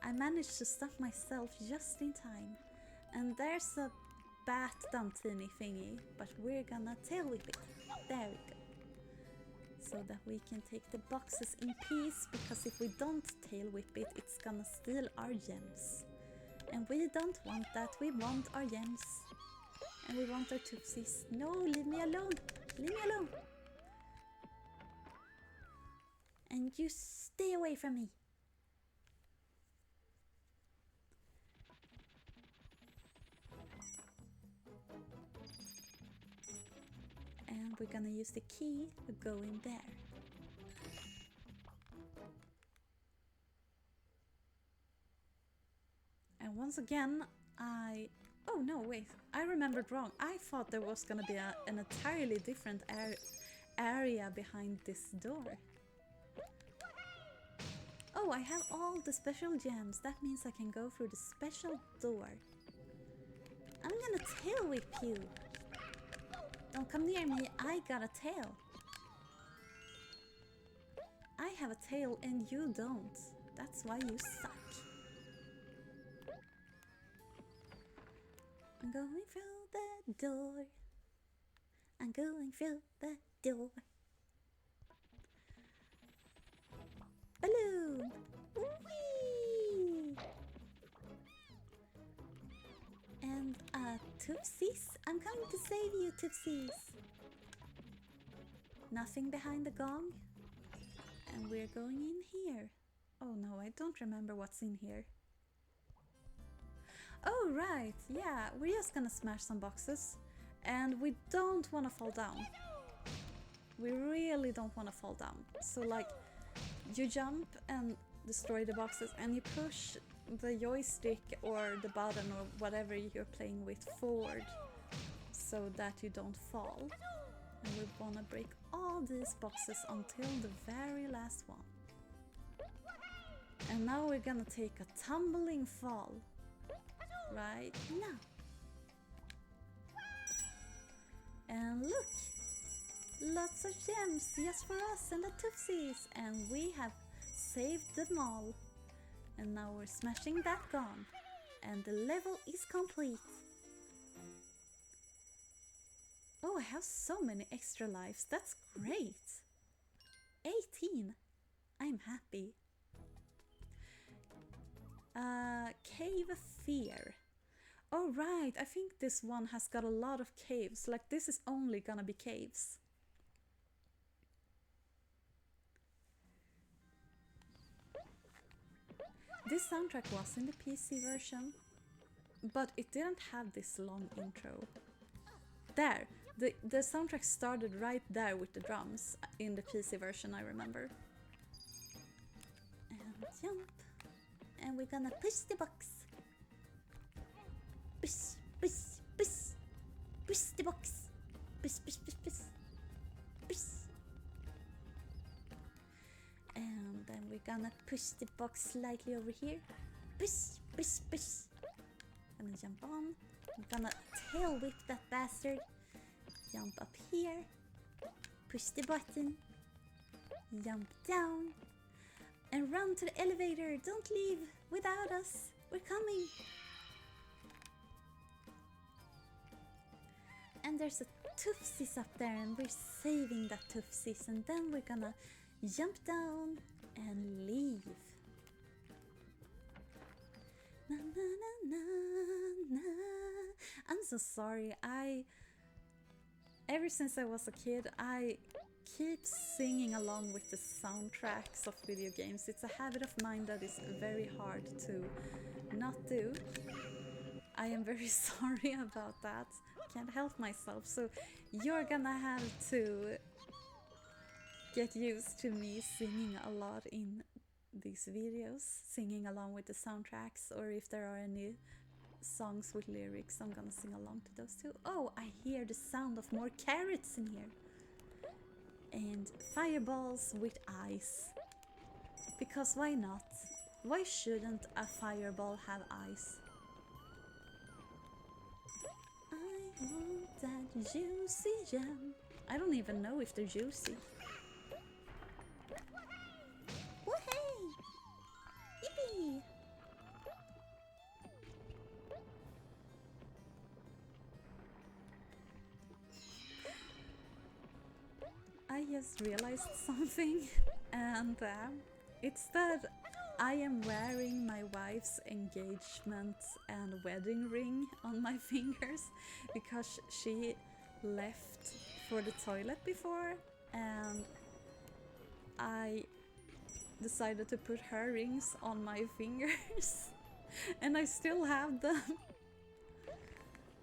I managed to stop myself just in time. And there's a bat Dantini thingy, but we're gonna tail whip it. There we go. So that we can take the boxes in peace, because if we don't tail whip it, it's gonna steal our gems. And we don't want that, we want our gems. And we want our Tootsies. No, leave me alone! Leave me alone! And you stay away from me! And we're gonna use the key to go in there. And once again, oh no, wait, I remembered wrong. I thought there was gonna be an entirely different area behind this door. Oh, I have all the special gems. That means I can go through the special door. I'm gonna tail whip you. Don't come near me, I got a tail. I have a tail and you don't. That's why you suck. I'm going through the door. I'm going through the door. Balloon! Whee! And Toopsies, I'm coming to save you, Toopsies. Nothing behind the gong. And we're going in here. Oh no, I don't remember what's in here. Oh right, yeah, we're just gonna smash some boxes. And we don't want to fall down. We really don't want to fall down. So like, you jump and destroy the boxes and you push the joystick or the button or whatever you're playing with forward so that you don't fall. And we want to break all these boxes until the very last one. And now we're gonna take a tumbling fall right now. And look! Lots of gems just for us and the Toopsies, and we have saved them all. And now we're smashing that gong, and the level is complete. Oh, I have so many extra lives, that's great! 18! I'm happy. Cave Fear. Oh right, I think this one has got a lot of caves, like this is only gonna be caves. This soundtrack was in the PC version, but it didn't have this long intro. There, the soundtrack started right there with the drums in the PC version, I remember. And jump. And we're gonna push the box. Push, push, push. Push the box. Push, push, push, push. Push. And then we're gonna push the box slightly over here. Push, push, push. Gonna jump on. I'm gonna tail whip that bastard. Jump up here. Push the button. Jump down. And run to the elevator. Don't leave without us. We're coming. And there's a Toopsies up there and we're saving that Toopsies. And then we're gonna jump down and leave. Na, na, na, na, na. I'm so sorry. Ever since I was a kid, I keep singing along with the soundtracks of video games. It's a habit of mine that is very hard to not do. I am very sorry about that. Can't help myself, so you're gonna have to get used to me singing a lot in these videos, singing along with the soundtracks, or if there are any songs with lyrics, I'm gonna sing along to those too. Oh, I hear the sound of more carrots in here. And fireballs with ice. Because why not? Why shouldn't a fireball have ice? I want that juicy gem. I don't even know if they're juicy. Woohoo! Yippee! I just realized something, and it's that I am wearing my wife's engagement and wedding ring on my fingers because she left for the toilet before, and I decided to put her rings on my fingers and I still have them.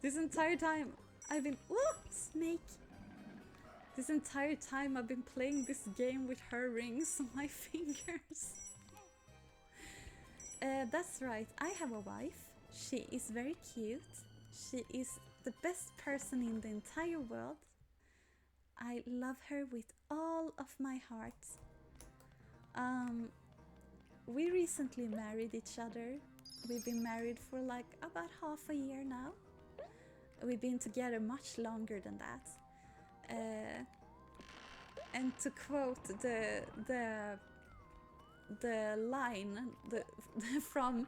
This entire time I've been— ooh, snake! This entire time I've been playing this game with her rings on my fingers. That's right, I have a wife. She is very cute. She is the best person in the entire world. I love her with all of my heart. We recently married each other. We've been married for like about half a year now. We've been together much longer than that. And to quote the line from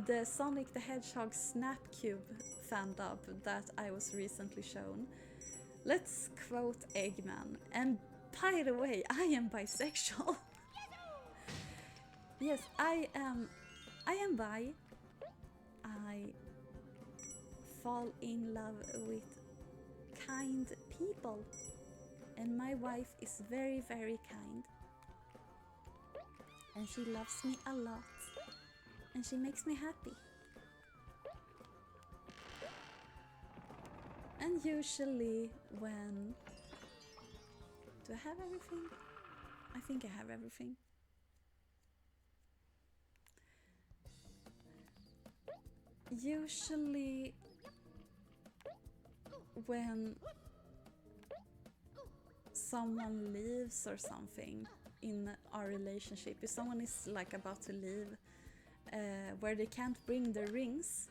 the Sonic the Hedgehog Snapcube fandub that I was recently shown, let's quote Eggman. And by the way, I am bisexual. Yes, I am bi. I fall in love with kind people, and my wife is very, very kind, and she loves me a lot, and she makes me happy. And usually when— do I have everything? I think I have everything. Usually when someone leaves or something in our relationship, if someone is like about to leave, where they can't bring their rings,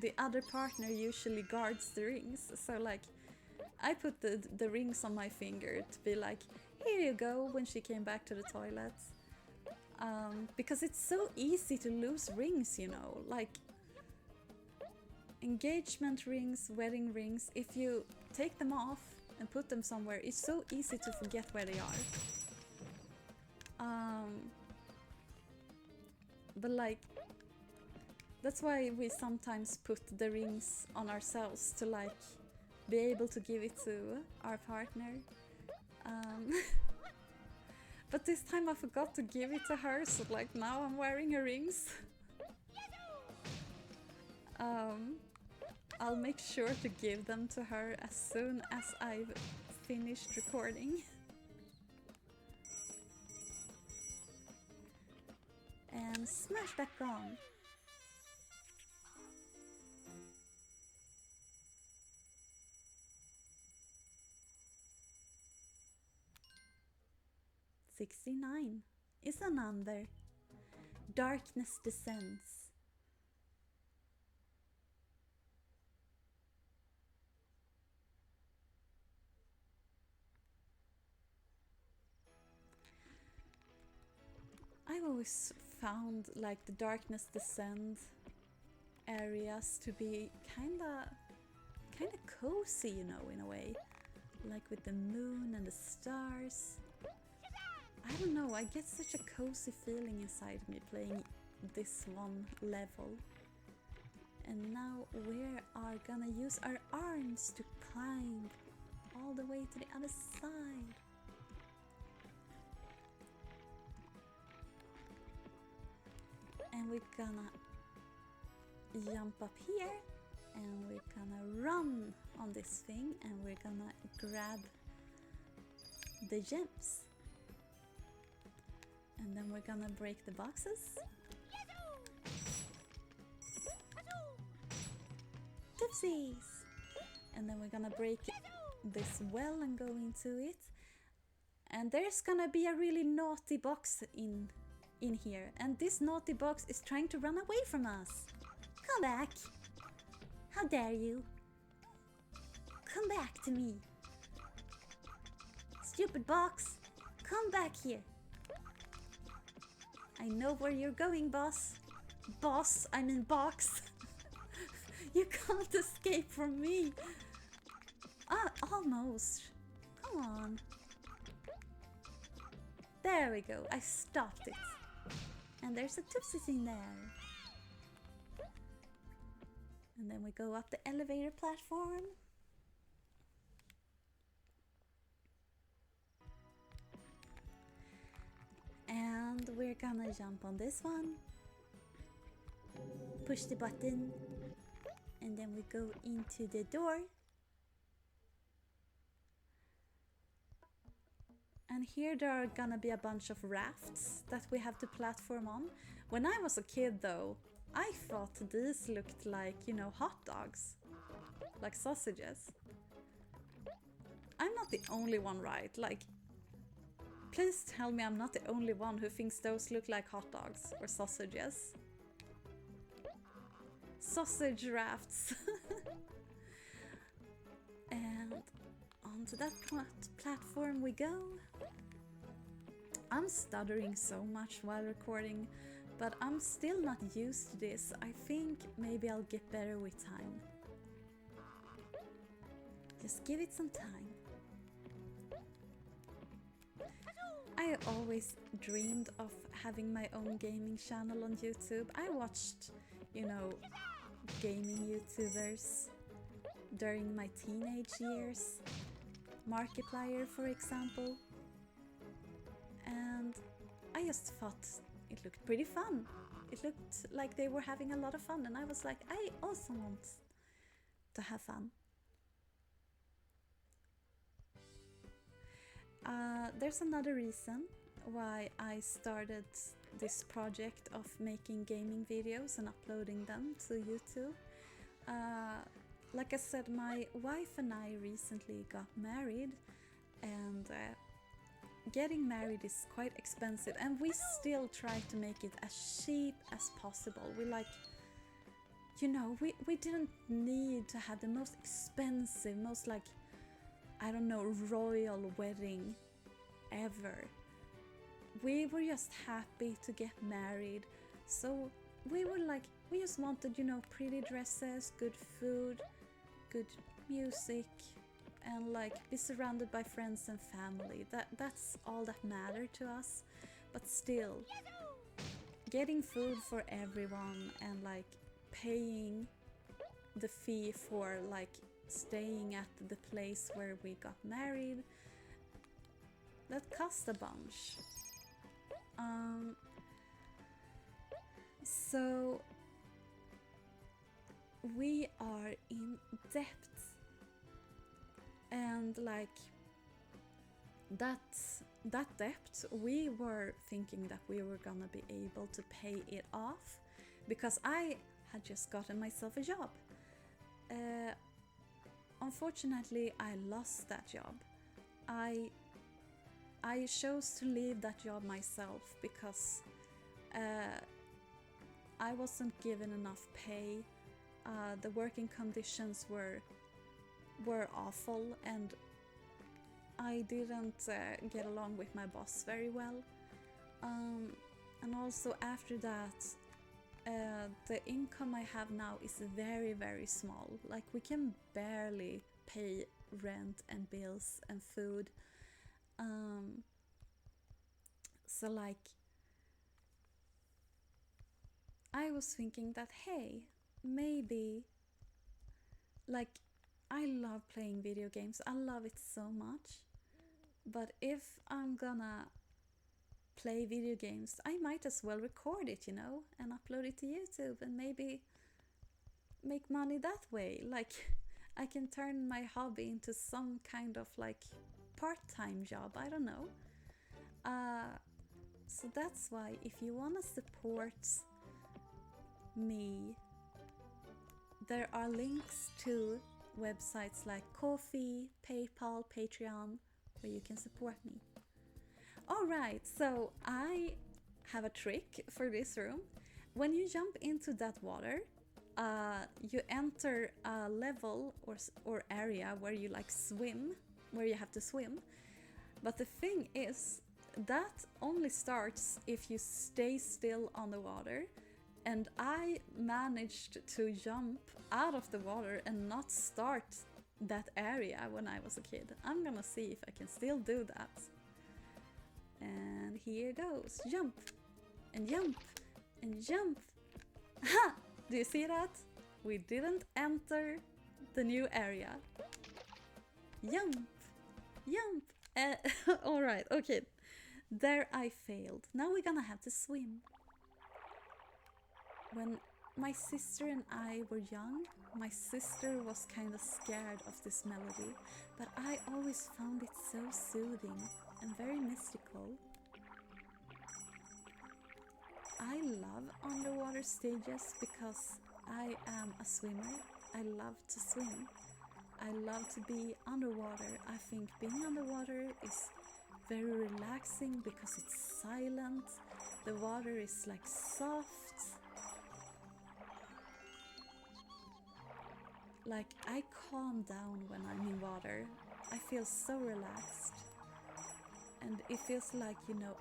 the other partner usually guards the rings. So like I put the rings on my finger to be like, here you go, when she came back to the toilet. Because it's so easy to lose rings, you know, like engagement rings, wedding rings. If you take them off and put them somewhere, it's so easy to forget where they are. But like, that's why we sometimes put the rings on ourselves, to like be able to give it to our partner. But this time I forgot to give it to her, so like now I'm wearing her rings. I'll make sure to give them to her as soon as I've finished recording. And smash that gong. "69 is a number. Darkness descends. I've always found like the Darkness Descend areas to be kinda cozy, you know, in a way. Like with the moon and the stars. I don't know, I get such a cozy feeling inside me playing this one level. And now we are gonna use our arms to climb all the way to the other side. And we're gonna jump up here and we're gonna run on this thing and we're gonna grab the gems. And then we're gonna break the boxes. Tipsies! And then we're gonna break this well and go into it. And there's gonna be a really naughty box in here. And this naughty box is trying to run away from us. Come back! How dare you! Come back to me! Stupid box! Come back here! I know where you're going, boss. Boss, I mean box. You can't escape from me. Ah, almost. Come on. There we go, I stopped it. And there's a Tootsie in there. And then we go up the elevator platform. And we're gonna jump on this one. Push the button. And then we go into the door. And here there are gonna be a bunch of rafts that we have to platform on. When I was a kid though, I thought these looked like, you know, hot dogs. Like sausages. I'm not the only one, right? Like, please tell me I'm not the only one who thinks those look like hot dogs or sausages. Sausage rafts. And onto that platform we go. I'm stuttering so much while recording, but I'm still not used to this. I think maybe I'll get better with time. Just give it some time. I always dreamed of having my own gaming channel on YouTube. I watched, you know, gaming YouTubers during my teenage years. Markiplier, for example. And I just thought it looked pretty fun. It looked like they were having a lot of fun, and I was like, I also want to have fun. There's another reason why I started this project of making gaming videos and uploading them to YouTube. Like I said, my wife and I recently got married, and getting married is quite expensive, and we still try to make it as cheap as possible. We like, you know, we didn't need to have the most expensive, most like, I don't know, royal wedding ever. We were just happy to get married, so we were like, we just wanted, you know, pretty dresses, good food, good music, and like be surrounded by friends and family. That's all that mattered to us. But still, getting food for everyone and like paying the fee for like staying at the place where we got married, that cost a bunch. So we are in debt, and like that debt, we were thinking that we were gonna be able to pay it off because I had just gotten myself a job. Unfortunately, I lost that job. I chose to leave that job myself because I wasn't given enough pay. The working conditions were awful, and I didn't get along with my boss very well. And also after that, the income I have now is very, very small. Like, we can barely pay rent and bills and food. So like, I was thinking that, hey, maybe, like, I love playing video games. I love it so much. But if I'm gonna play video games, I might as well record it, you know, and upload it to YouTube, and maybe make money that way. Like, I can turn my hobby into some kind of like part-time job, I don't know. So that's why if you wanna support me, there are links to websites like Ko-fi, PayPal, Patreon, where you can support me. Alright, so I have a trick for this room. When you jump into that water, you enter a level or area where you like swim, where you have to swim. But the thing is, that only starts if you stay still on the water. And I managed to jump out of the water and not start that area when I was a kid. I'm gonna see if I can still do that. And here goes. Jump and jump and jump. Ha! Do you see that? We didn't enter the new area. Jump! Jump! Alright, okay. There I failed. Now we're gonna have to swim. When my sister and I were young, my sister was kind of scared of this melody, but I always found it so soothing and very mystical. I love underwater stages because I am a swimmer. I love to swim. I love to be underwater. I think being underwater is very relaxing because it's silent. The water is like soft. Like, I calm down when I'm in water. I feel so relaxed. And it feels like, you know,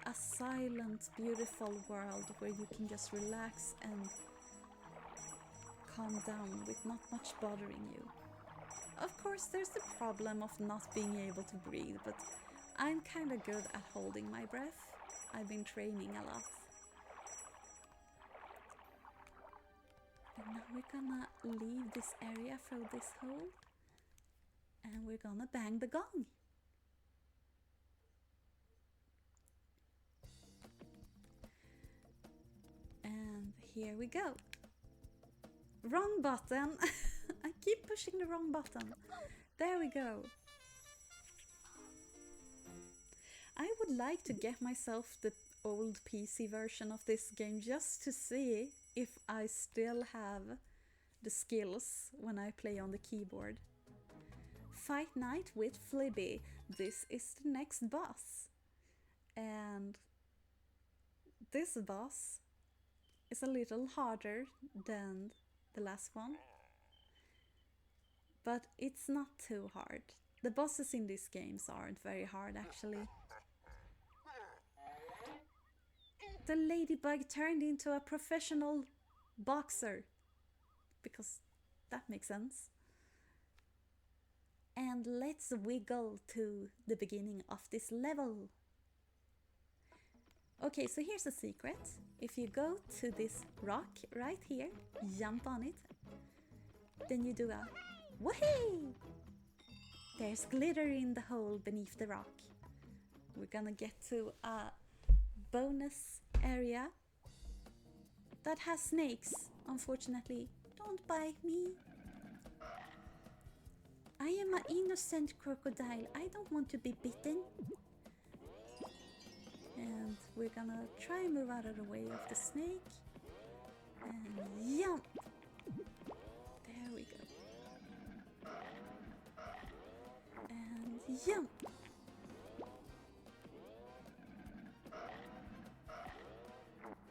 a silent, beautiful world where you can just relax and calm down with not much bothering you. Of course, there's the problem of not being able to breathe, but I'm kind of good at holding my breath. I've been training a lot. And now we're gonna leave this area through this hole, and we're gonna bang the gong. And here we go. Wrong button. I keep pushing the wrong button. There we go. I would like to get myself the old PC version of this game just to see if I still have the skills when I play on the keyboard. Fight Night with Flibby. This is the next boss. And this boss is a little harder than the last one. But it's not too hard. The bosses in these games aren't very hard actually. The ladybug turned into a professional boxer. Because that makes sense. And let's wiggle to the beginning of this level. Okay, so here's a secret. If you go to this rock right here, jump on it, then you do a woohoo! There's glitter in the hole beneath the rock. We're gonna get to a bonus area that has snakes. Unfortunately, don't bite me. I am an innocent crocodile. I don't want to be bitten. And we're gonna try and move out of the way of the snake. And jump! There we go. And jump!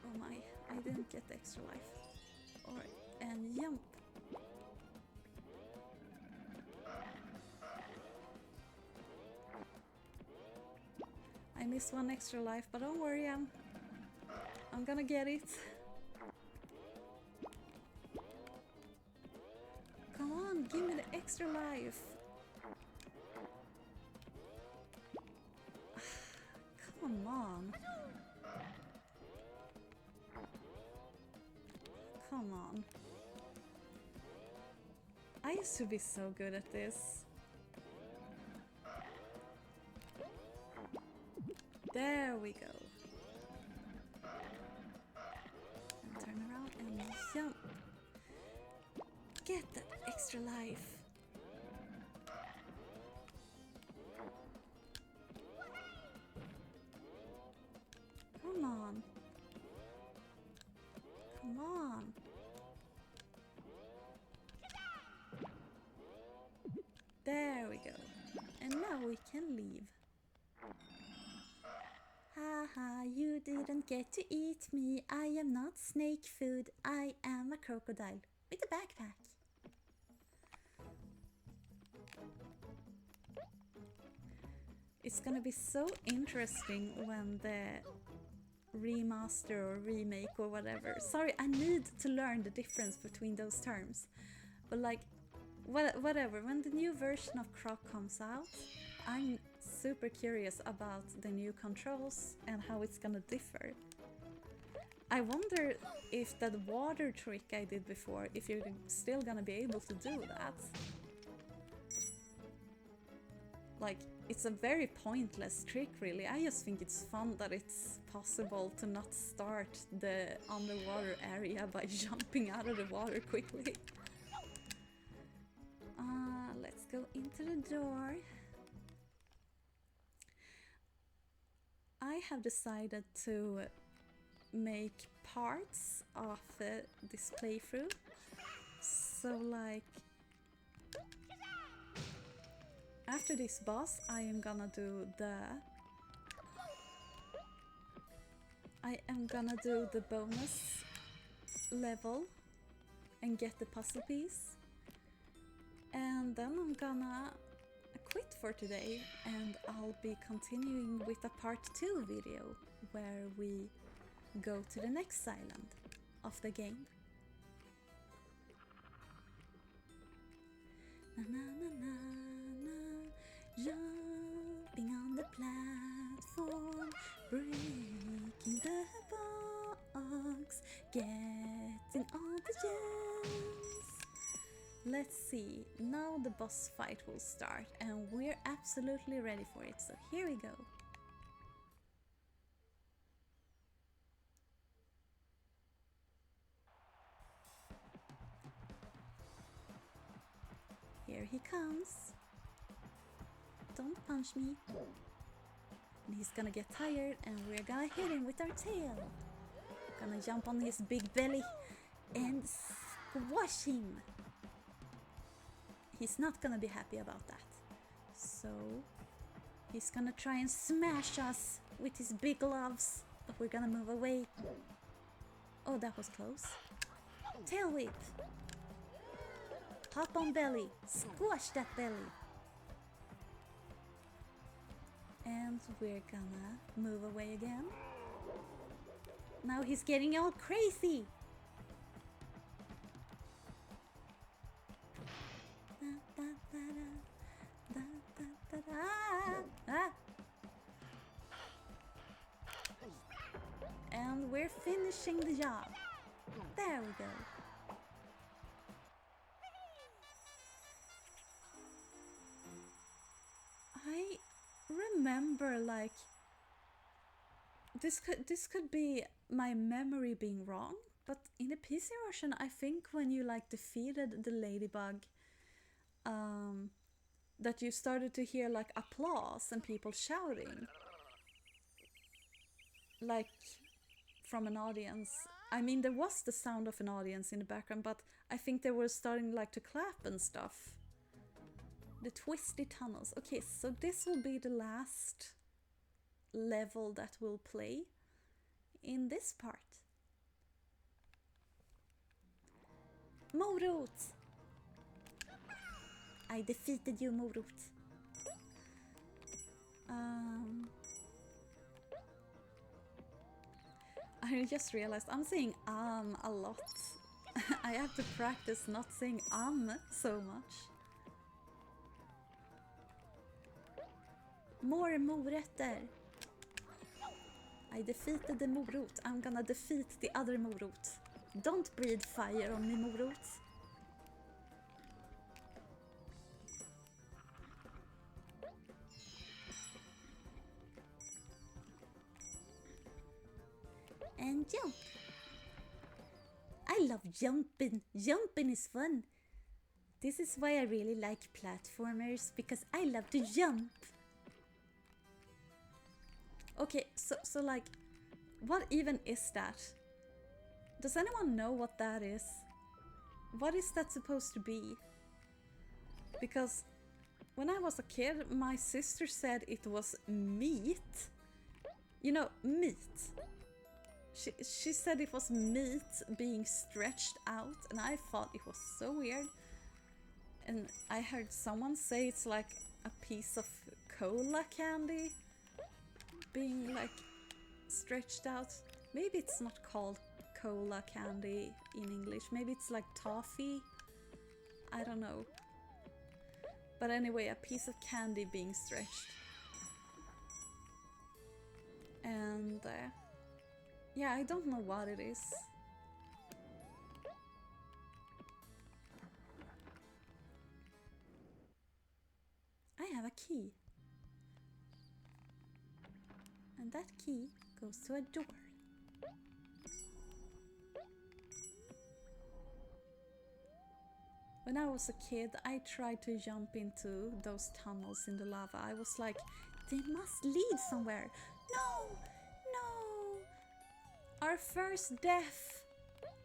Oh my, I didn't get the extra life. Alright, and jump! I missed one extra life, but don't worry, I'm gonna get it. Come on, give me the extra life. Come on. Come on. I used to be so good at this. There we go. And turn around and Jump. Get that extra life. Come on. Come on. There we go. And now we can leave. Haha, you didn't get to eat me. I am not snake food. I am a crocodile with a backpack. It's gonna be so interesting when the remaster or remake or whatever. Sorry, I need to learn the difference between those terms. But like, whatever, when the new version of Croc comes out, I'm super curious about the new controls and how it's gonna differ. I wonder if that water trick I did before, if you're still gonna be able to do that. Like, it's a very pointless trick really. I just think it's fun that it's possible to not start the underwater area by jumping out of the water quickly. Let's go into the door. I have decided to make parts of this playthrough. So like, after this boss I am gonna do the bonus level and get the puzzle piece. And then I'm gonna quit for today and I'll be continuing with a part 2 video where we go to the next island of the game. Na na na na na, jumping on the platform, breaking the box, getting all the gems. Let's see, now the boss fight will start and we're absolutely ready for it, so here we go. Here he comes. Don't punch me. And he's gonna get tired and we're gonna hit him with our tail. Gonna jump on his big belly and squash him. He's not gonna be happy about that. So he's gonna try and smash us with his big gloves, but we're gonna move away. Oh, that was close. Tail whip. Hop on belly. Squash that belly. And we're gonna move away again. Now he's getting all crazy. And we're finishing the job. There we go. I remember like this could be my memory being wrong, but in the PC version I think when you like defeated the ladybug, that you started to hear like applause and people shouting, like from an audience. I mean, there was the sound of an audience in the background, but I think they were starting like to clap and stuff. The twisty tunnels. Okay, so this will be the last level that we'll play in this part. Morot! I defeated you, Morot. I just realized I'm saying a lot. I have to practice not saying so much. More morötter. I defeated the morot. I'm gonna defeat the other morot. Don't breathe fire on me, morot. And jump. I I love jumping. Jumping is fun. This is why I really like platformers, because I love to jump. Okay, so like, what even is that? Does anyone know what that is? What is that supposed to be? Because when I was a kid, my sister said it was meat. You know, meat. She said it was meat being stretched out, and I thought it was so weird. And I heard someone say it's like a piece of cola candy being like stretched out. Maybe it's not called cola candy in English. Maybe it's like toffee. I don't know. But anyway, a piece of candy being stretched. And yeah, I don't know what it is. I have a key. And that key goes to a door. When I was a kid, I tried to jump into those tunnels in the lava. I was like, they must lead somewhere. No! No! Our first death!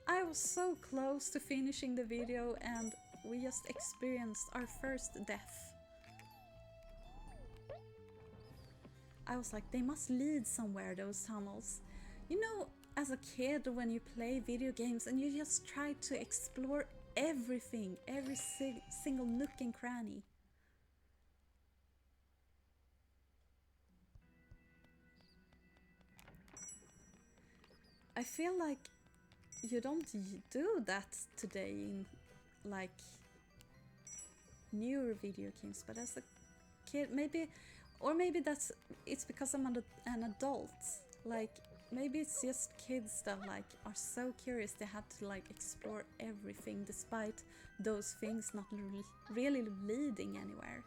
I was so close to finishing the video and we just experienced our first death. I was like, they must lead somewhere, those tunnels. You know, as a kid, when you play video games and you just try to explore everything, every single nook and cranny. I feel like you don't do that today in like newer video games, but as a kid, maybe, or maybe it's because I'm an adult. Like, maybe it's just kids that like are so curious they have to like explore everything despite those things not really leading anywhere.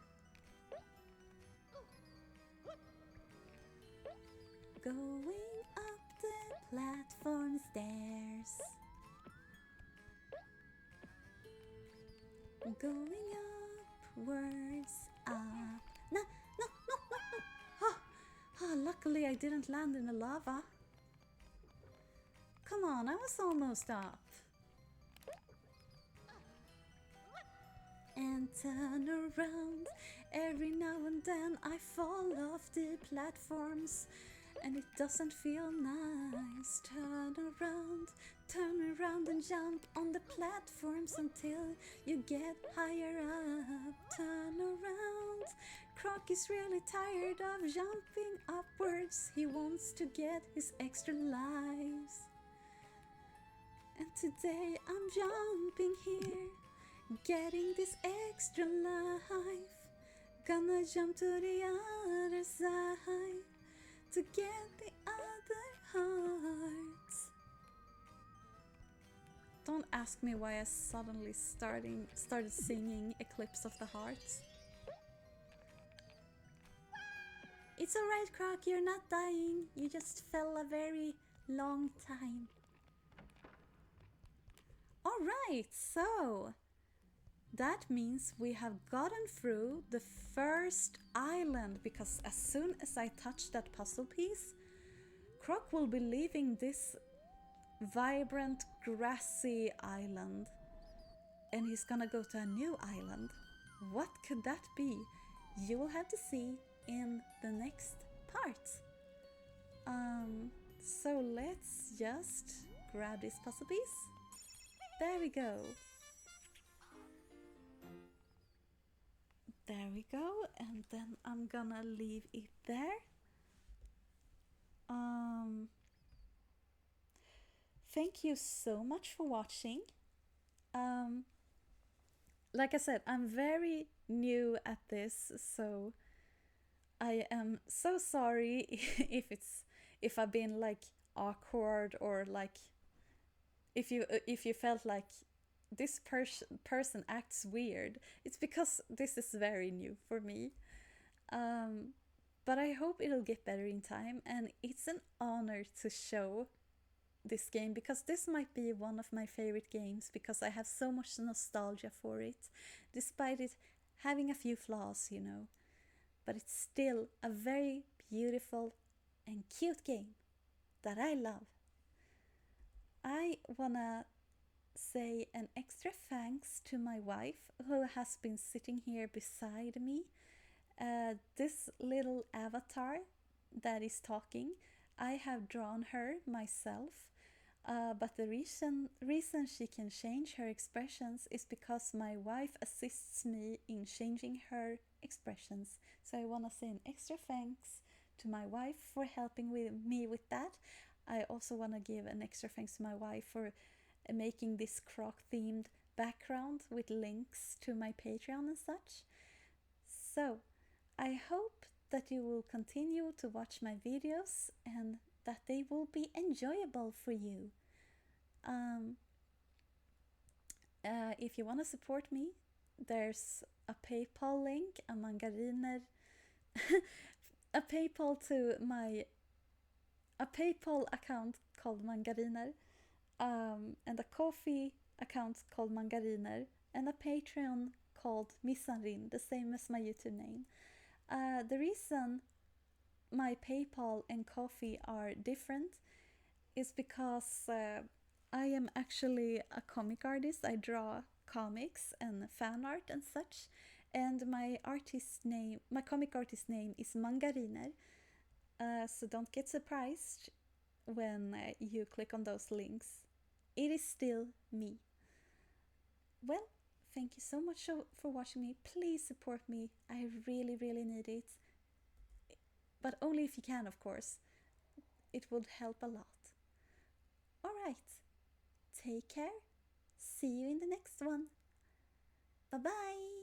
Going up the platform stairs. Going upwards up. No. Oh, luckily I didn't land in the lava. Come on, I was almost up. And turn around. Every now and then I fall off the platforms and it doesn't feel nice. Turn around and jump on the platforms until you get higher up. Turn around. Croc is really tired of jumping upwards. He wants to get his extra lives. And today I'm jumping here, getting this extra life. Gonna jump to the other side to get the other hearts. Don't ask me why I suddenly started singing Eclipse of the Heart. It's alright, Croc, you're not dying. You just fell a very long time. Alright, so that means we have gotten through the first island, because as soon as I touch that puzzle piece, Croc will be leaving this vibrant grassy island and he's gonna go to a new island. What could that be? You will have to see in the next part. So let's just grab this puzzle piece. There we go. There we go, and then I'm gonna leave it there. Thank you so much for watching. Like I said, I'm very new at this, so I am so sorry if I've been like awkward, or like if you felt like this person acts weird. It's because this is very new for me. But I hope it'll get better in time, and it's an honor to show this game, because this might be one of my favorite games because I have so much nostalgia for it, despite it having a few flaws, you know. But it's still a very beautiful and cute game that I love. I wanna say an extra thanks to my wife who has been sitting here beside me. This little avatar that is talking, I have drawn her myself. But the reason she can change her expressions is because my wife assists me in changing her expressions. So I want to say an extra thanks to my wife for helping me with that. I also want to give an extra thanks to my wife for making this Croc themed background with links to my Patreon and such. So I hope that you will continue to watch my videos and that they will be enjoyable for you. If you want to support me, there's a PayPal link, a mangariner, a PayPal account called Mangariner, and a Ko-fi account called Mangariner, and a Patreon called MissanRin, the same as my YouTube name. The reason my PayPal and Ko-fi are different is because I am actually a comic artist. I draw comics and fan art and such, and my comic artist name is Mangariner. So don't get surprised when you click on those links. It is still me. Well, thank you so much for watching me. Please support me. I really, really need it. But only if you can, of course. It would help a lot. Alright. Take care. See you in the next one. Bye bye.